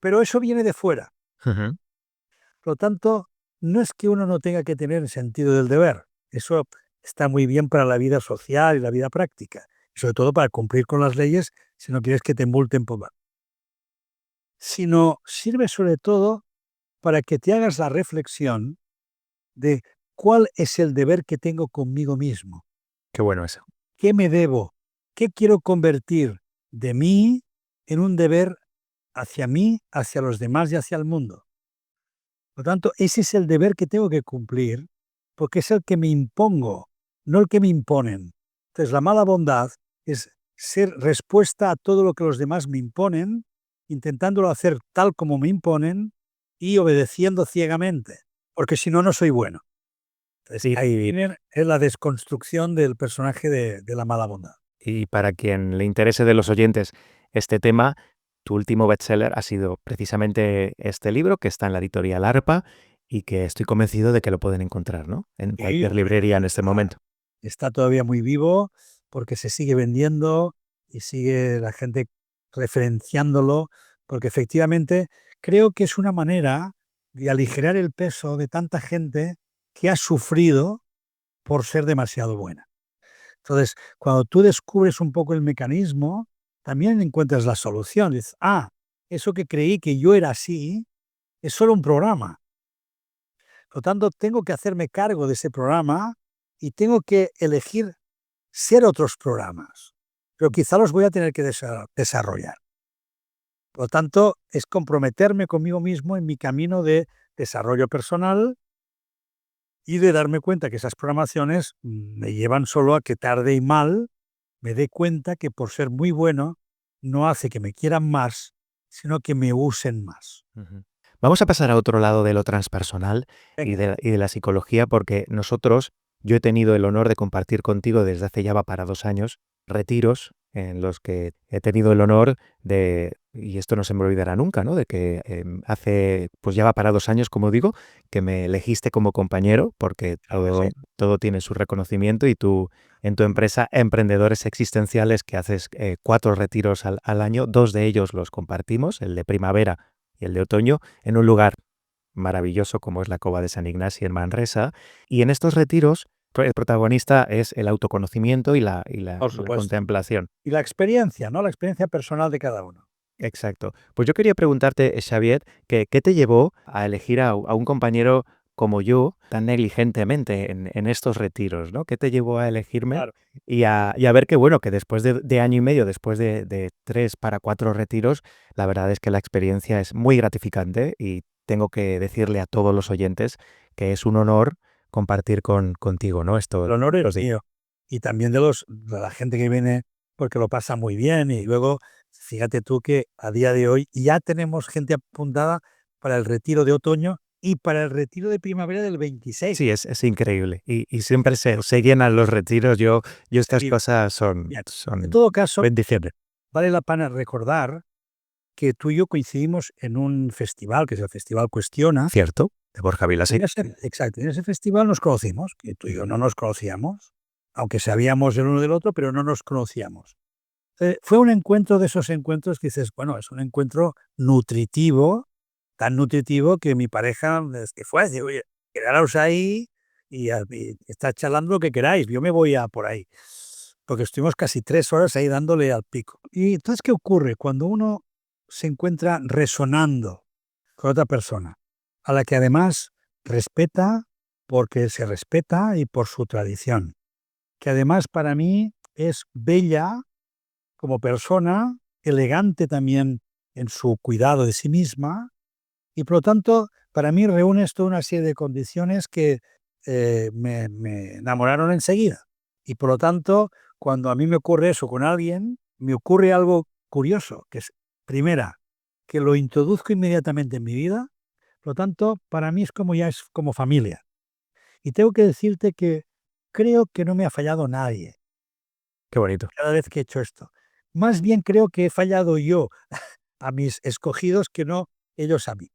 Pero eso viene de fuera. Ujú. Por lo tanto, no es que uno no tenga que tener sentido del deber. Eso está muy bien para la vida social y la vida práctica. Y sobre todo para cumplir con las leyes si no quieres que te multen por mal. Sino sirve sobre todo para que te hagas la reflexión de cuál es el deber que tengo conmigo mismo. Qué bueno eso. ¿Qué me debo? ¿Qué quiero convertir de mí en un deber hacia mí, hacia los demás y hacia el mundo? Por lo tanto, ese es el deber que tengo que cumplir, porque es el que me impongo, no el que me imponen. Entonces, la mala bondad es ser respuesta a todo lo que los demás me imponen, intentándolo hacer tal como me imponen y obedeciendo ciegamente, porque si no, no soy bueno. Entonces, ahí viene es la desconstrucción del personaje de la mala bondad. Y para quien le interese de los oyentes este tema, tu último bestseller ha sido precisamente este libro, que está en la editorial ARPA y que estoy convencido de que lo pueden encontrar, ¿no? En Sí, cualquier librería en este momento. está todavía muy vivo porque se sigue vendiendo y sigue la gente referenciándolo, porque efectivamente creo que es una manera de aligerar el peso de tanta gente que ha sufrido por ser demasiado buena. Entonces, cuando tú descubres un poco el mecanismo, también encuentras la solución. Dices, eso que creí que yo era así es solo un programa. Por lo tanto, tengo que hacerme cargo de ese programa y tengo que elegir ser otros programas, pero quizá los voy a tener que desarrollar. Por lo tanto, es comprometerme conmigo mismo en mi camino de desarrollo personal y de darme cuenta que esas programaciones me llevan solo a que tarde y mal me dé cuenta que por ser muy bueno no hace que me quieran más, sino que me usen más. Ujú. Vamos a pasar a otro lado de lo transpersonal y Venga. de la psicología, porque yo he tenido el honor de compartir contigo desde hace ya va para 2 años, retiros en los que he tenido el honor y esto no se me olvidará nunca, ¿no? De que pues ya va para 2 años, como digo, que me elegiste como compañero, porque Sí. todo tiene su reconocimiento y tú en tu empresa, Emprendedores Existenciales, que haces 4 retiros al año, 2 de ellos los compartimos, el de primavera y el de otoño, en un lugar maravilloso como es la Cova de San Ignacio en Manresa. Y en estos retiros, el protagonista es el autoconocimiento Por y la supuesto. contemplación. Y la experiencia, ¿no? La experiencia personal de cada uno. Exacto. Pues yo quería preguntarte, Xavier, ¿qué te llevó a elegir a un compañero como yo tan negligentemente en estos retiros, ¿no? ¿Qué te llevó a elegirme Claro. y a ver que, bueno, que después de año y medio, después de 3 para 4 retiros, la verdad es que la experiencia es muy gratificante y tengo que decirle a todos los oyentes que es un honor compartir contigo, ¿no? El honor es mío. Y también de la gente que viene porque lo pasa muy bien. Y luego, fíjate tú que a día de hoy ya tenemos gente apuntada para el retiro de otoño y para el retiro de primavera del 26. Sí, es increíble. Y siempre se llenan los retiros. Yo estas Y cosas bien, en son todo caso, bendiciones. vale la pena recordar que tú y yo coincidimos en un festival, que es el Festival Cuestiona. ¿Cierto? De Borja En Vilasí. exacto, en ese festival nos conocimos, que tú y yo no nos conocíamos, aunque sabíamos el uno del otro, pero no nos conocíamos. Fue un encuentro de esos encuentros que dices, bueno, es un encuentro nutritivo, tan nutritivo que mi pareja, es que fue, dice, oye, quedaros ahí y estad charlando lo que queráis, yo me voy a por ahí. Porque estuvimos casi 3 horas ahí dándole al pico. Y entonces, ¿qué ocurre? Cuando uno se encuentra resonando con otra persona, a la que además respeta porque se respeta y por su tradición, que además para mí es bella como persona, elegante también en su cuidado de sí misma, y por lo tanto, para mí reúne toda una serie de condiciones que me enamoraron enseguida. Y por lo tanto, cuando a mí me ocurre eso con alguien, me ocurre algo curioso, que es, primera, que lo introduzco inmediatamente en mi vida, por lo tanto, para mí es como ya es como familia. Y tengo que decirte que creo que no me ha fallado nadie Qué bonito. cada vez que he hecho esto. Más bien creo que he fallado yo a mis escogidos que no ellos a mí.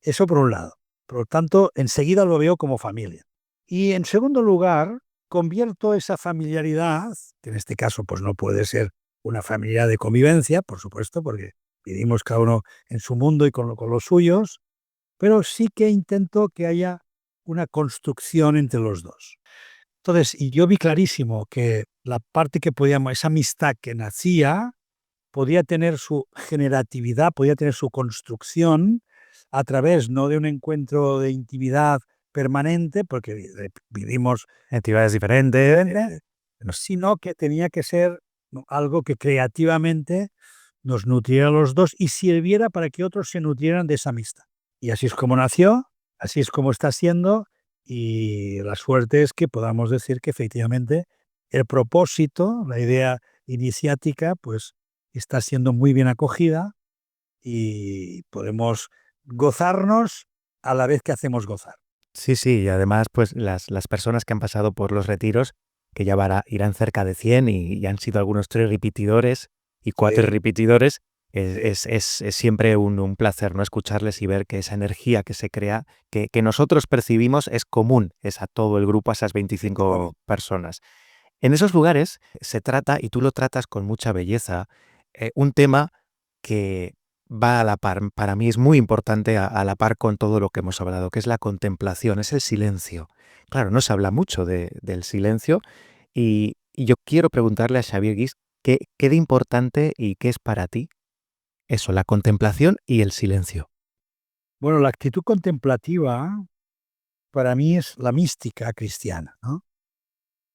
Eso por un lado. Por lo tanto, enseguida lo veo como familia. Y en segundo lugar, convierto esa familiaridad, que en este caso pues no puede ser una familia de convivencia, por supuesto, porque vivimos cada uno en su mundo y con los suyos, pero sí que intento que haya una construcción entre los dos. Entonces, y yo vi clarísimo que la parte que podíamos, esa amistad que nacía, podía tener su generatividad, podía tener su construcción a través no de un encuentro de intimidad permanente, porque vivimos Actividades diferentes. diferente, sino que tenía que ser, ¿no?, algo que creativamente nos nutriera a los dos y sirviera para que otros se nutrieran de esa amistad. Y así es como nació, así es como está siendo, y la suerte es que podamos decir que efectivamente el propósito, la idea iniciática, pues está siendo muy bien acogida y podemos gozarnos a la vez que hacemos gozar. Sí, sí, y además, pues las personas que han pasado por los retiros, que ya irán cerca de 100 y han sido algunos 3 repetidores y 4 Sí, repetidores, es siempre un placer, ¿no? Escucharles y ver que esa energía que se crea, que nosotros percibimos, es común, es a todo el grupo, a esas como 25 personas. En esos lugares se trata, y tú lo tratas con mucha belleza, un tema que va a la par. Para mí es muy importante a la par con todo lo que hemos hablado, que es la contemplación, es el silencio. Claro, no se habla mucho del silencio y yo quiero preguntarle a Xavier Guix qué de importante y qué es para ti eso, la contemplación y el silencio. bueno, la actitud contemplativa para mí es la mística cristiana, ¿no?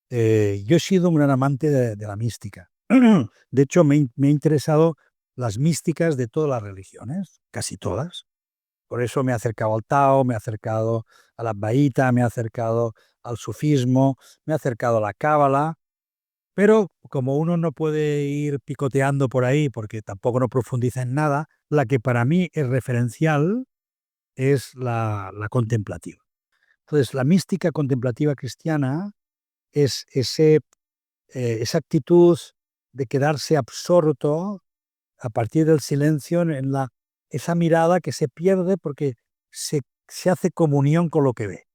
Yo he sido un gran amante de la mística. De hecho, me ha interesado las místicas de todas las religiones, casi todas. Por eso me he acercado al Tao, me he acercado a la Advaita, me he acercado al sufismo, me he acercado a la Cábala, pero como uno no puede ir picoteando por ahí porque tampoco no profundiza en nada, la que para mí es referencial es la contemplativa. Entonces, la mística contemplativa cristiana es esa actitud de quedarse absorto a partir del silencio en esa mirada que se pierde porque se hace comunión con lo que ve.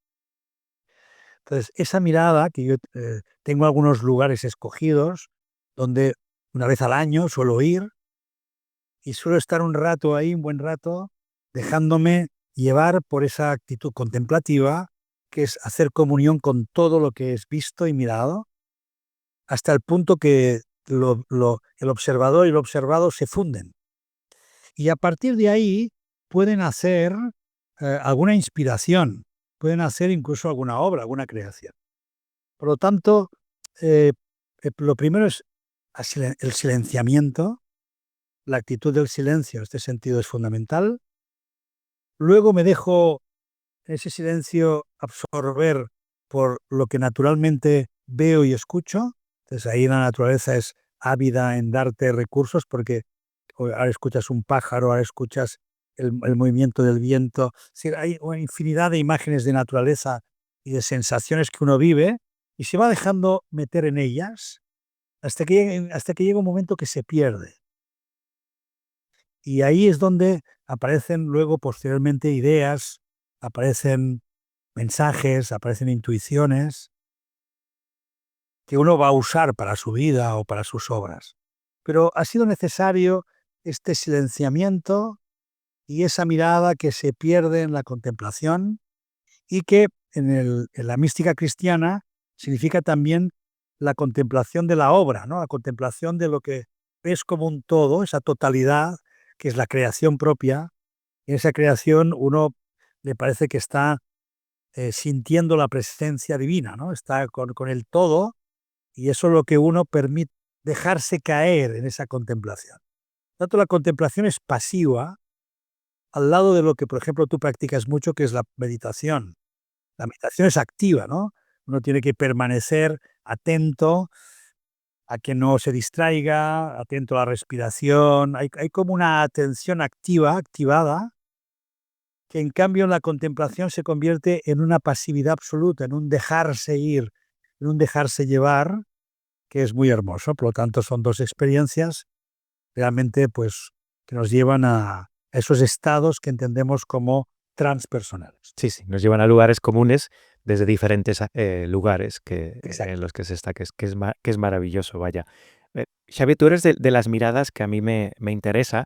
Entonces, esa mirada que yo tengo algunos lugares escogidos donde una vez al año suelo ir y suelo estar un rato ahí, un buen rato, dejándome llevar por esa actitud contemplativa, que es hacer comunión con todo lo que es visto y mirado, hasta el punto que el observador y el observado se funden. Y a partir de ahí pueden hacer alguna inspiración, pueden hacer incluso alguna obra, alguna creación. Por lo tanto, lo primero es el silenciamiento, la actitud del silencio, en este sentido es fundamental. Luego me dejo en ese silencio absorber por lo que naturalmente veo y escucho. Entonces ahí la naturaleza es ávida en darte recursos porque ahora escuchas un pájaro, ahora escuchas el movimiento del viento. Es decir, hay una infinidad de imágenes de naturaleza y de sensaciones que uno vive y se va dejando meter en ellas hasta que llega un momento que se pierde. Y ahí es donde aparecen luego posteriormente ideas, aparecen mensajes, aparecen intuiciones que uno va a usar para su vida o para sus obras. Pero ha sido necesario este silenciamiento y esa mirada que se pierde en la contemplación y que en la mística cristiana significa también la contemplación de la obra, ¿no? La contemplación de lo que ves como un todo, esa totalidad que es la creación propia. En esa creación uno le parece que está sintiendo la presencia divina, ¿no? Está con el todo y eso es lo que uno permite dejarse caer en esa contemplación. Tanto la contemplación es pasiva al lado de lo que, por ejemplo, tú practicas mucho, que es la meditación. La meditación es activa, ¿no? Uno tiene que permanecer atento a que no se distraiga, atento a la respiración. Hay como una atención activada, que en cambio en la contemplación se convierte en una pasividad absoluta, en un dejarse ir, en un dejarse llevar, que es muy hermoso. Por lo tanto, son dos experiencias realmente pues, que nos llevan a esos estados que entendemos como transpersonales. Sí, sí, nos llevan a lugares comunes desde diferentes lugares Exacto. en los que se está, que es maravilloso, vaya. Xavi, tú eres de las miradas que a mí me interesa.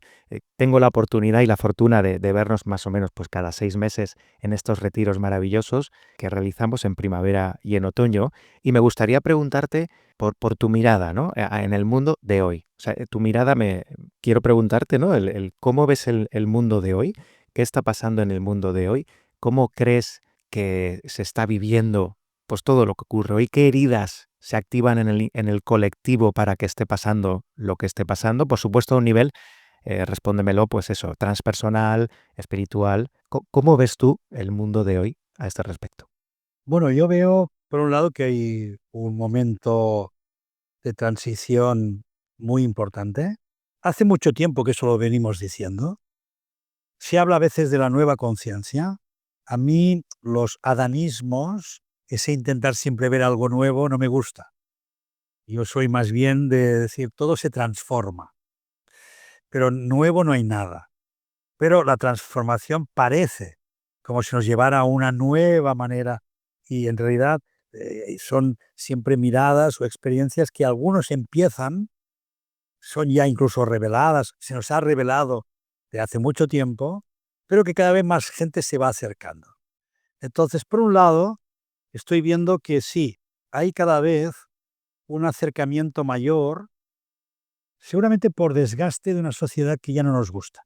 Tengo la oportunidad y la fortuna de vernos más o menos pues cada 6 meses en estos retiros maravillosos que realizamos en primavera y en otoño. Y me gustaría preguntarte por tu mirada, ¿no? En el mundo de hoy. O sea, tu mirada quiero preguntarte, ¿no? El cómo ves el mundo de hoy, qué está pasando en el mundo de hoy, cómo crees que se está viviendo pues todo lo que ocurre hoy, qué heridas se activan en el colectivo para que esté pasando lo que esté pasando. Por supuesto, a un nivel, respóndemelo, pues eso, transpersonal, espiritual. ¿Cómo ves tú el mundo de hoy a este respecto? Bueno, yo veo, por un lado, que hay un momento de transición muy importante. Hace mucho tiempo que eso lo venimos diciendo. Se habla a veces de la nueva conciencia. A mí los adanismos, ese intentar siempre ver algo nuevo, no me gusta. Yo soy más bien de decir, todo se transforma, pero nuevo no hay nada. Pero la transformación parece como si nos llevara a una nueva manera y en realidad son siempre miradas o experiencias que algunos empiezan, son ya incluso reveladas, se nos ha revelado de hace mucho tiempo, pero que cada vez más gente se va acercando. Entonces, por un lado, estoy viendo que sí, hay cada vez un acercamiento mayor, seguramente por desgaste de una sociedad que ya no nos gusta,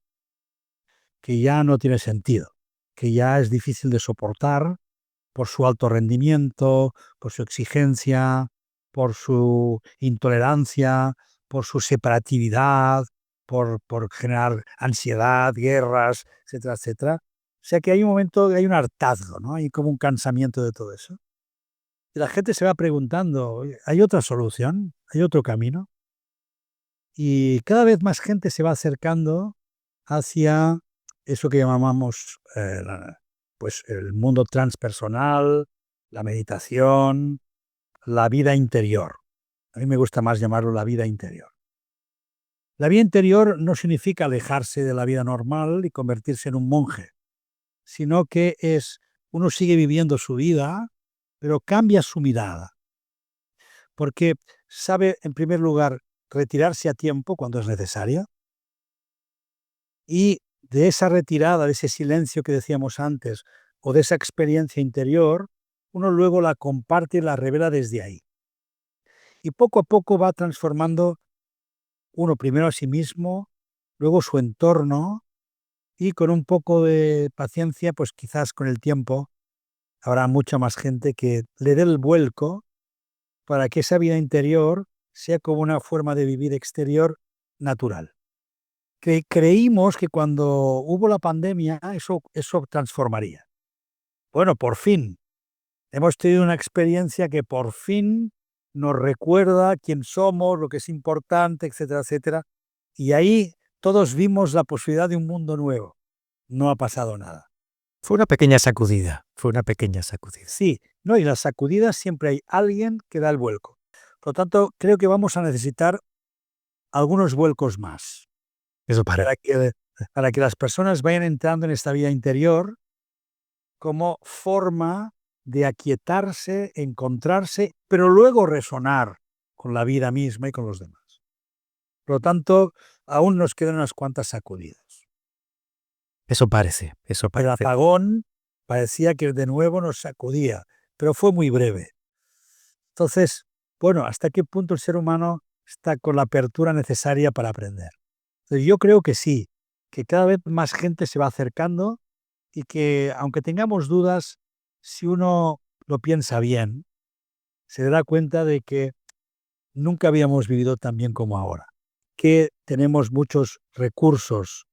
que ya no tiene sentido, que ya es difícil de soportar por su alto rendimiento, por su exigencia, por su intolerancia, por su separatividad, por generar ansiedad, guerras, etcétera, etcétera. sea que hay un momento, hay un hartazgo, ¿no? Hay como un cansamiento de todo eso. Y la gente se va preguntando, "Oye, ¿hay otra solución? ¿Hay otro camino?". Y cada vez más gente se va acercando hacia eso que llamamos pues el mundo transpersonal, la meditación, la vida interior. A mí me gusta más llamarlo la vida interior. La vida interior no significa alejarse de la vida normal y convertirse en un monje, sino que uno sigue viviendo su vida, pero cambia su mirada, porque sabe, en primer lugar, retirarse a tiempo cuando es necesario, y de esa retirada, de ese silencio que decíamos antes, o de esa experiencia interior, uno luego la comparte y la revela desde ahí. Y poco a poco va transformando uno primero a sí mismo, luego su entorno, y con un poco de paciencia, pues quizás con el tiempo habrá mucha más gente que le dé el vuelco para que esa vida interior sea como una forma de vivir exterior natural. Creímos que cuando hubo la pandemia eso transformaría. Bueno, por fin hemos tenido una experiencia que por fin nos recuerda quién somos, lo que es importante, etcétera, etcétera. Y ahí todos vimos la posibilidad de un mundo nuevo. No ha pasado nada. Fue una pequeña sacudida, fue una pequeña sacudida. Sí, no, y las sacudidas siempre hay alguien que da el vuelco. Por lo tanto, creo que vamos a necesitar algunos vuelcos más Eso para que las personas vayan entrando en esta vida interior como forma de aquietarse, encontrarse, pero luego resonar con la vida misma y con los demás. Por lo tanto, aún nos quedan unas cuantas sacudidas. Eso parece, eso El parece. apagón parecía que de nuevo nos sacudía, pero fue muy breve. Entonces, bueno, ¿hasta qué punto el ser humano está con la apertura necesaria para aprender? Entonces, yo creo que sí, que cada vez más gente se va acercando y que, aunque tengamos dudas, si uno lo piensa bien, se dará cuenta de que nunca habíamos vivido tan bien como ahora, que tenemos muchos recursos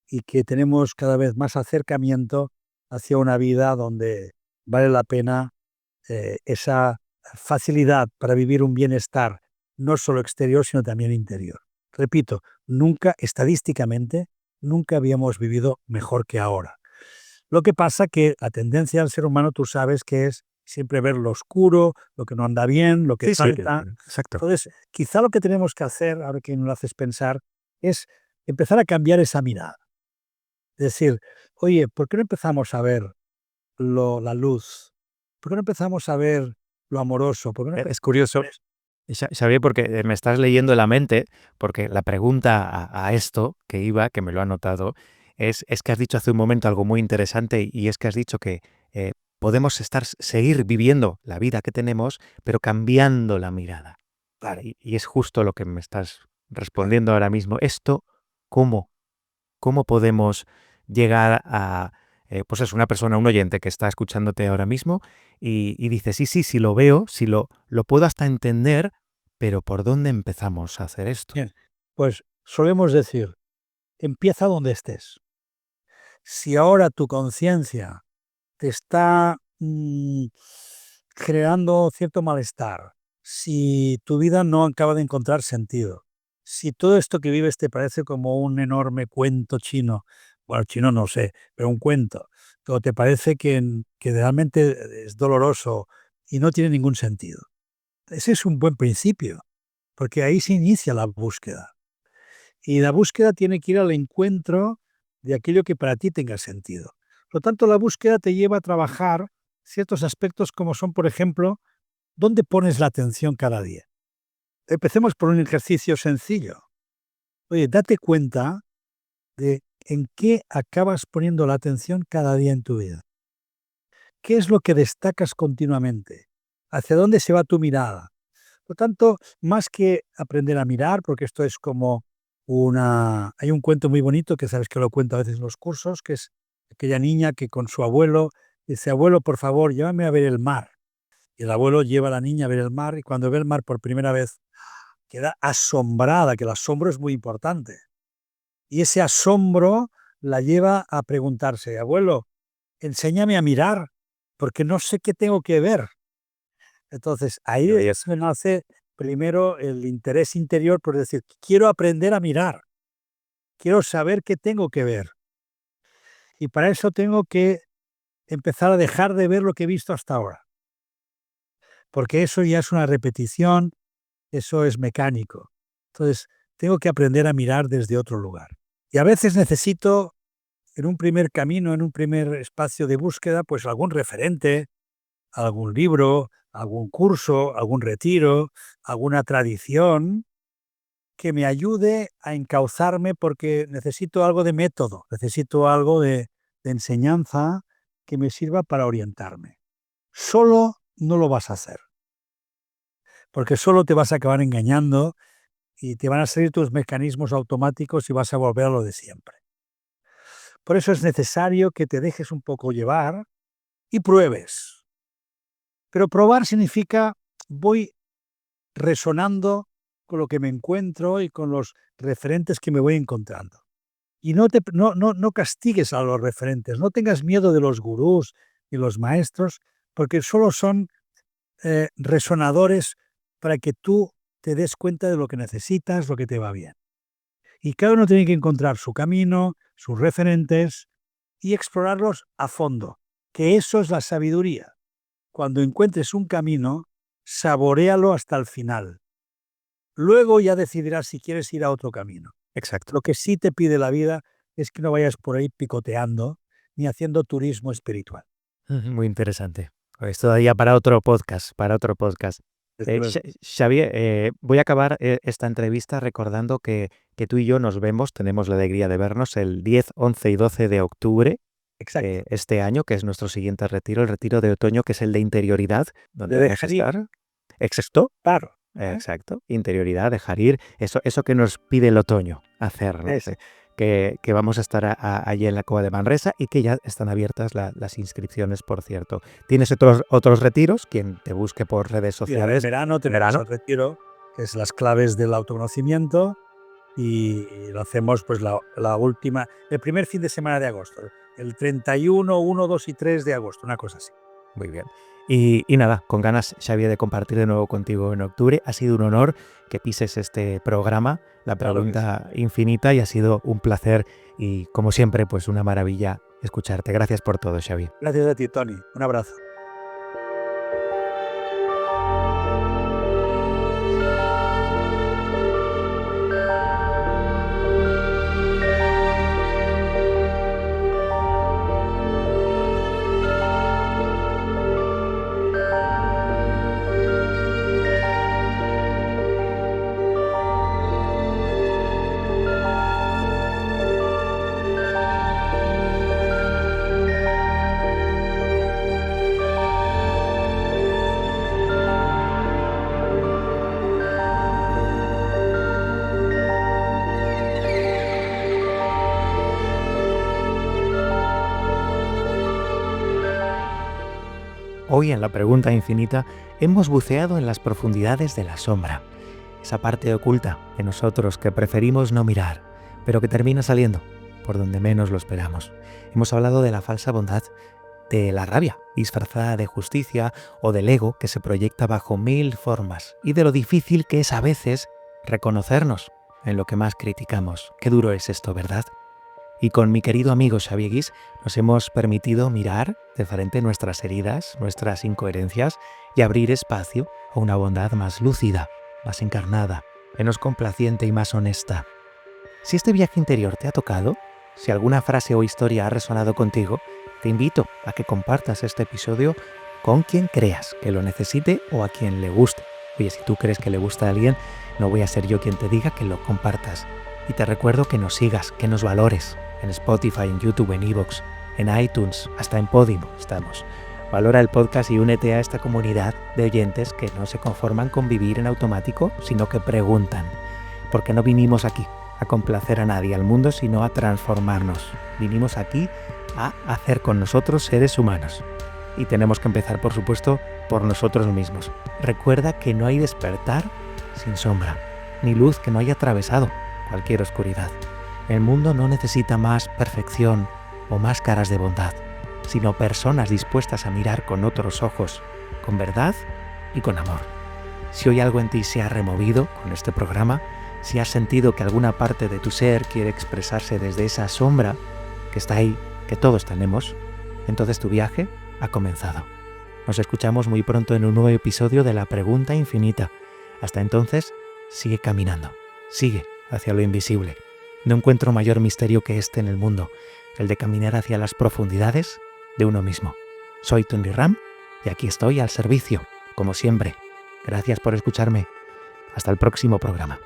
y que tenemos cada vez más acercamiento hacia una vida donde vale la pena esa facilidad para vivir un bienestar, no solo exterior, sino también interior. Repito, nunca, estadísticamente, nunca habíamos vivido mejor que ahora. Lo que pasa que la tendencia del ser humano, tú sabes que es siempre ver lo oscuro, lo que no anda bien, lo que Sí, sí, falta. exacto. Entonces, quizá lo que tenemos que hacer, ahora que nos lo haces pensar, es empezar a cambiar esa mirada. Es decir, oye, ¿por qué no empezamos a ver la luz? ¿Por qué no empezamos a ver lo amoroso? ¿Por qué no Es empezamos a curioso, ver esto? Xavier, porque me estás leyendo la mente, porque la pregunta a esto que me lo ha notado, es que has dicho hace un momento algo muy interesante y es que has dicho que podemos seguir viviendo la vida que tenemos, pero cambiando la mirada. Claro, Y es justo lo que me estás claro. respondiendo ahora mismo. Esto, ¿cómo? ¿Cómo podemos llegar a, pues es una persona, un oyente que está escuchándote ahora mismo y dice, sí, sí, sí lo veo, sí lo puedo hasta entender, pero ¿por dónde empezamos a hacer esto? Bien, pues solemos decir, empieza donde estés. Si ahora tu conciencia te está generando cierto malestar, si tu vida no acaba de encontrar sentido, si todo esto que vives te parece como un enorme cuento chino, bueno, chino no sé, pero un cuento, o te parece que realmente es doloroso y no tiene ningún sentido. Ese es un buen principio, porque ahí se inicia la búsqueda. Y la búsqueda tiene que ir al encuentro de aquello que para ti tenga sentido. Por lo tanto, la búsqueda te lleva a trabajar ciertos aspectos como son, por ejemplo, ¿dónde pones la atención cada día? Empecemos por un ejercicio sencillo. Oye, date cuenta de en qué acabas poniendo la atención cada día en tu vida. ¿Qué es lo que destacas continuamente? ¿Hacia dónde se va tu mirada? Por tanto, más que aprender a mirar, porque esto es como hay un cuento muy bonito que sabes que lo cuento a veces en los cursos, que es aquella niña que con su abuelo dice, abuelo, por favor, llévame a ver el mar. Y el abuelo lleva a la niña a ver el mar y cuando ve el mar por primera vez queda asombrada, que el asombro es muy importante. Y ese asombro la lleva a preguntarse, abuelo, enséñame a mirar, porque no sé qué tengo que ver. Entonces, ahí me nace primero el interés interior por decir, quiero aprender a mirar, quiero saber qué tengo que ver. Y para eso tengo que empezar a dejar de ver lo que he visto hasta ahora. Porque eso ya es una repetición, eso es mecánico. Entonces, tengo que aprender a mirar desde otro lugar. Y a veces necesito, en un primer camino, en un primer espacio de búsqueda, pues algún referente, algún libro, algún curso, algún retiro, alguna tradición que me ayude a encauzarme porque necesito algo de método, necesito algo de enseñanza que me sirva para orientarme. Solo no lo vas a hacer, porque solo te vas a acabar engañando y te van a salir tus mecanismos automáticos y vas a volver a lo de siempre. Por eso es necesario que te dejes un poco llevar y pruebes. Pero probar significa voy resonando con lo que me encuentro y con los referentes que me voy encontrando. Y no castigues a los referentes, no tengas miedo de los gurús y los maestros, porque solo son resonadores para que tú te des cuenta de lo que necesitas, lo que te va bien. Y cada uno tiene que encontrar su camino, sus referentes y explorarlos a fondo, que eso es la sabiduría. Cuando encuentres un camino, saboréalo hasta el final. Luego ya decidirás si quieres ir a otro camino. Exacto. Lo que sí te pide la vida es que no vayas por ahí picoteando ni haciendo turismo espiritual. Muy interesante. Esto daría para otro podcast, Xavier, voy a acabar esta entrevista recordando que tú y yo nos vemos, tenemos la alegría de vernos el 10, 11 y 12 de octubre este año, que es nuestro siguiente retiro, el retiro de otoño, que es el de interioridad, donde dejas estar. ¿Exacto? Claro. Exacto. Interioridad, dejar ir, eso que nos pide el otoño hacer, ¿no? Que vamos a estar allí en la Cova de Manresa y que ya están abiertas las inscripciones, por cierto. ¿Tienes otros retiros? Quien te busque por redes sociales. En verano tenemos el retiro, que es las claves del autoconocimiento, y lo hacemos pues el primer fin de semana de agosto, el 31, 1, 2 y 3 de agosto, una cosa así. Muy bien. Y nada, con ganas, Xavier, de compartir de nuevo contigo en octubre. Ha sido un honor que pises este programa, La Pregunta Infinita, y ha sido un placer y, como siempre, pues una maravilla escucharte. Gracias por todo, Xavier. Gracias a ti, Tony. Un abrazo. Hoy en La Pregunta Infinita hemos buceado en las profundidades de la sombra, esa parte oculta de nosotros que preferimos no mirar, pero que termina saliendo por donde menos lo esperamos. Hemos hablado de la falsa bondad, de la rabia disfrazada de justicia o del ego que se proyecta bajo 1000 formas y de lo difícil que es a veces reconocernos en lo que más criticamos. Qué duro es esto, ¿verdad? Y con mi querido amigo Xavier Guix nos hemos permitido mirar de frente nuestras heridas, nuestras incoherencias y abrir espacio a una bondad más lúcida, más encarnada, menos complaciente y más honesta. Si este viaje interior te ha tocado, si alguna frase o historia ha resonado contigo, te invito a que compartas este episodio con quien creas que lo necesite o a quien le guste. Oye, si tú crees que le gusta a alguien, no voy a ser yo quien te diga que lo compartas. Y te recuerdo que nos sigas, que nos valores. En Spotify, en YouTube, en iVoox, en iTunes, hasta en Podimo estamos. Valora el podcast y únete a esta comunidad de oyentes que no se conforman con vivir en automático, sino que preguntan. Porque no vinimos aquí a complacer a nadie al mundo, sino a transformarnos. Vinimos aquí a hacer con nosotros seres humanos. Y tenemos que empezar, por supuesto, por nosotros mismos. Recuerda que no hay despertar sin sombra, ni luz que no haya atravesado cualquier oscuridad. El mundo no necesita más perfección o más caras de bondad. sino personas dispuestas a mirar con otros ojos, con verdad y con amor. Si hoy algo en ti se ha removido con este programa, si has sentido que alguna parte de tu ser quiere expresarse desde esa sombra que está ahí, que todos tenemos, entonces tu viaje ha comenzado. Nos escuchamos muy pronto en un nuevo episodio de La Pregunta Infinita. Hasta entonces, sigue caminando, sigue hacia lo invisible. No encuentro mayor misterio que este en el mundo, el de caminar hacia las profundidades de uno mismo. Soy Tony Ram y aquí estoy al servicio, como siempre. Gracias por escucharme. Hasta el próximo programa.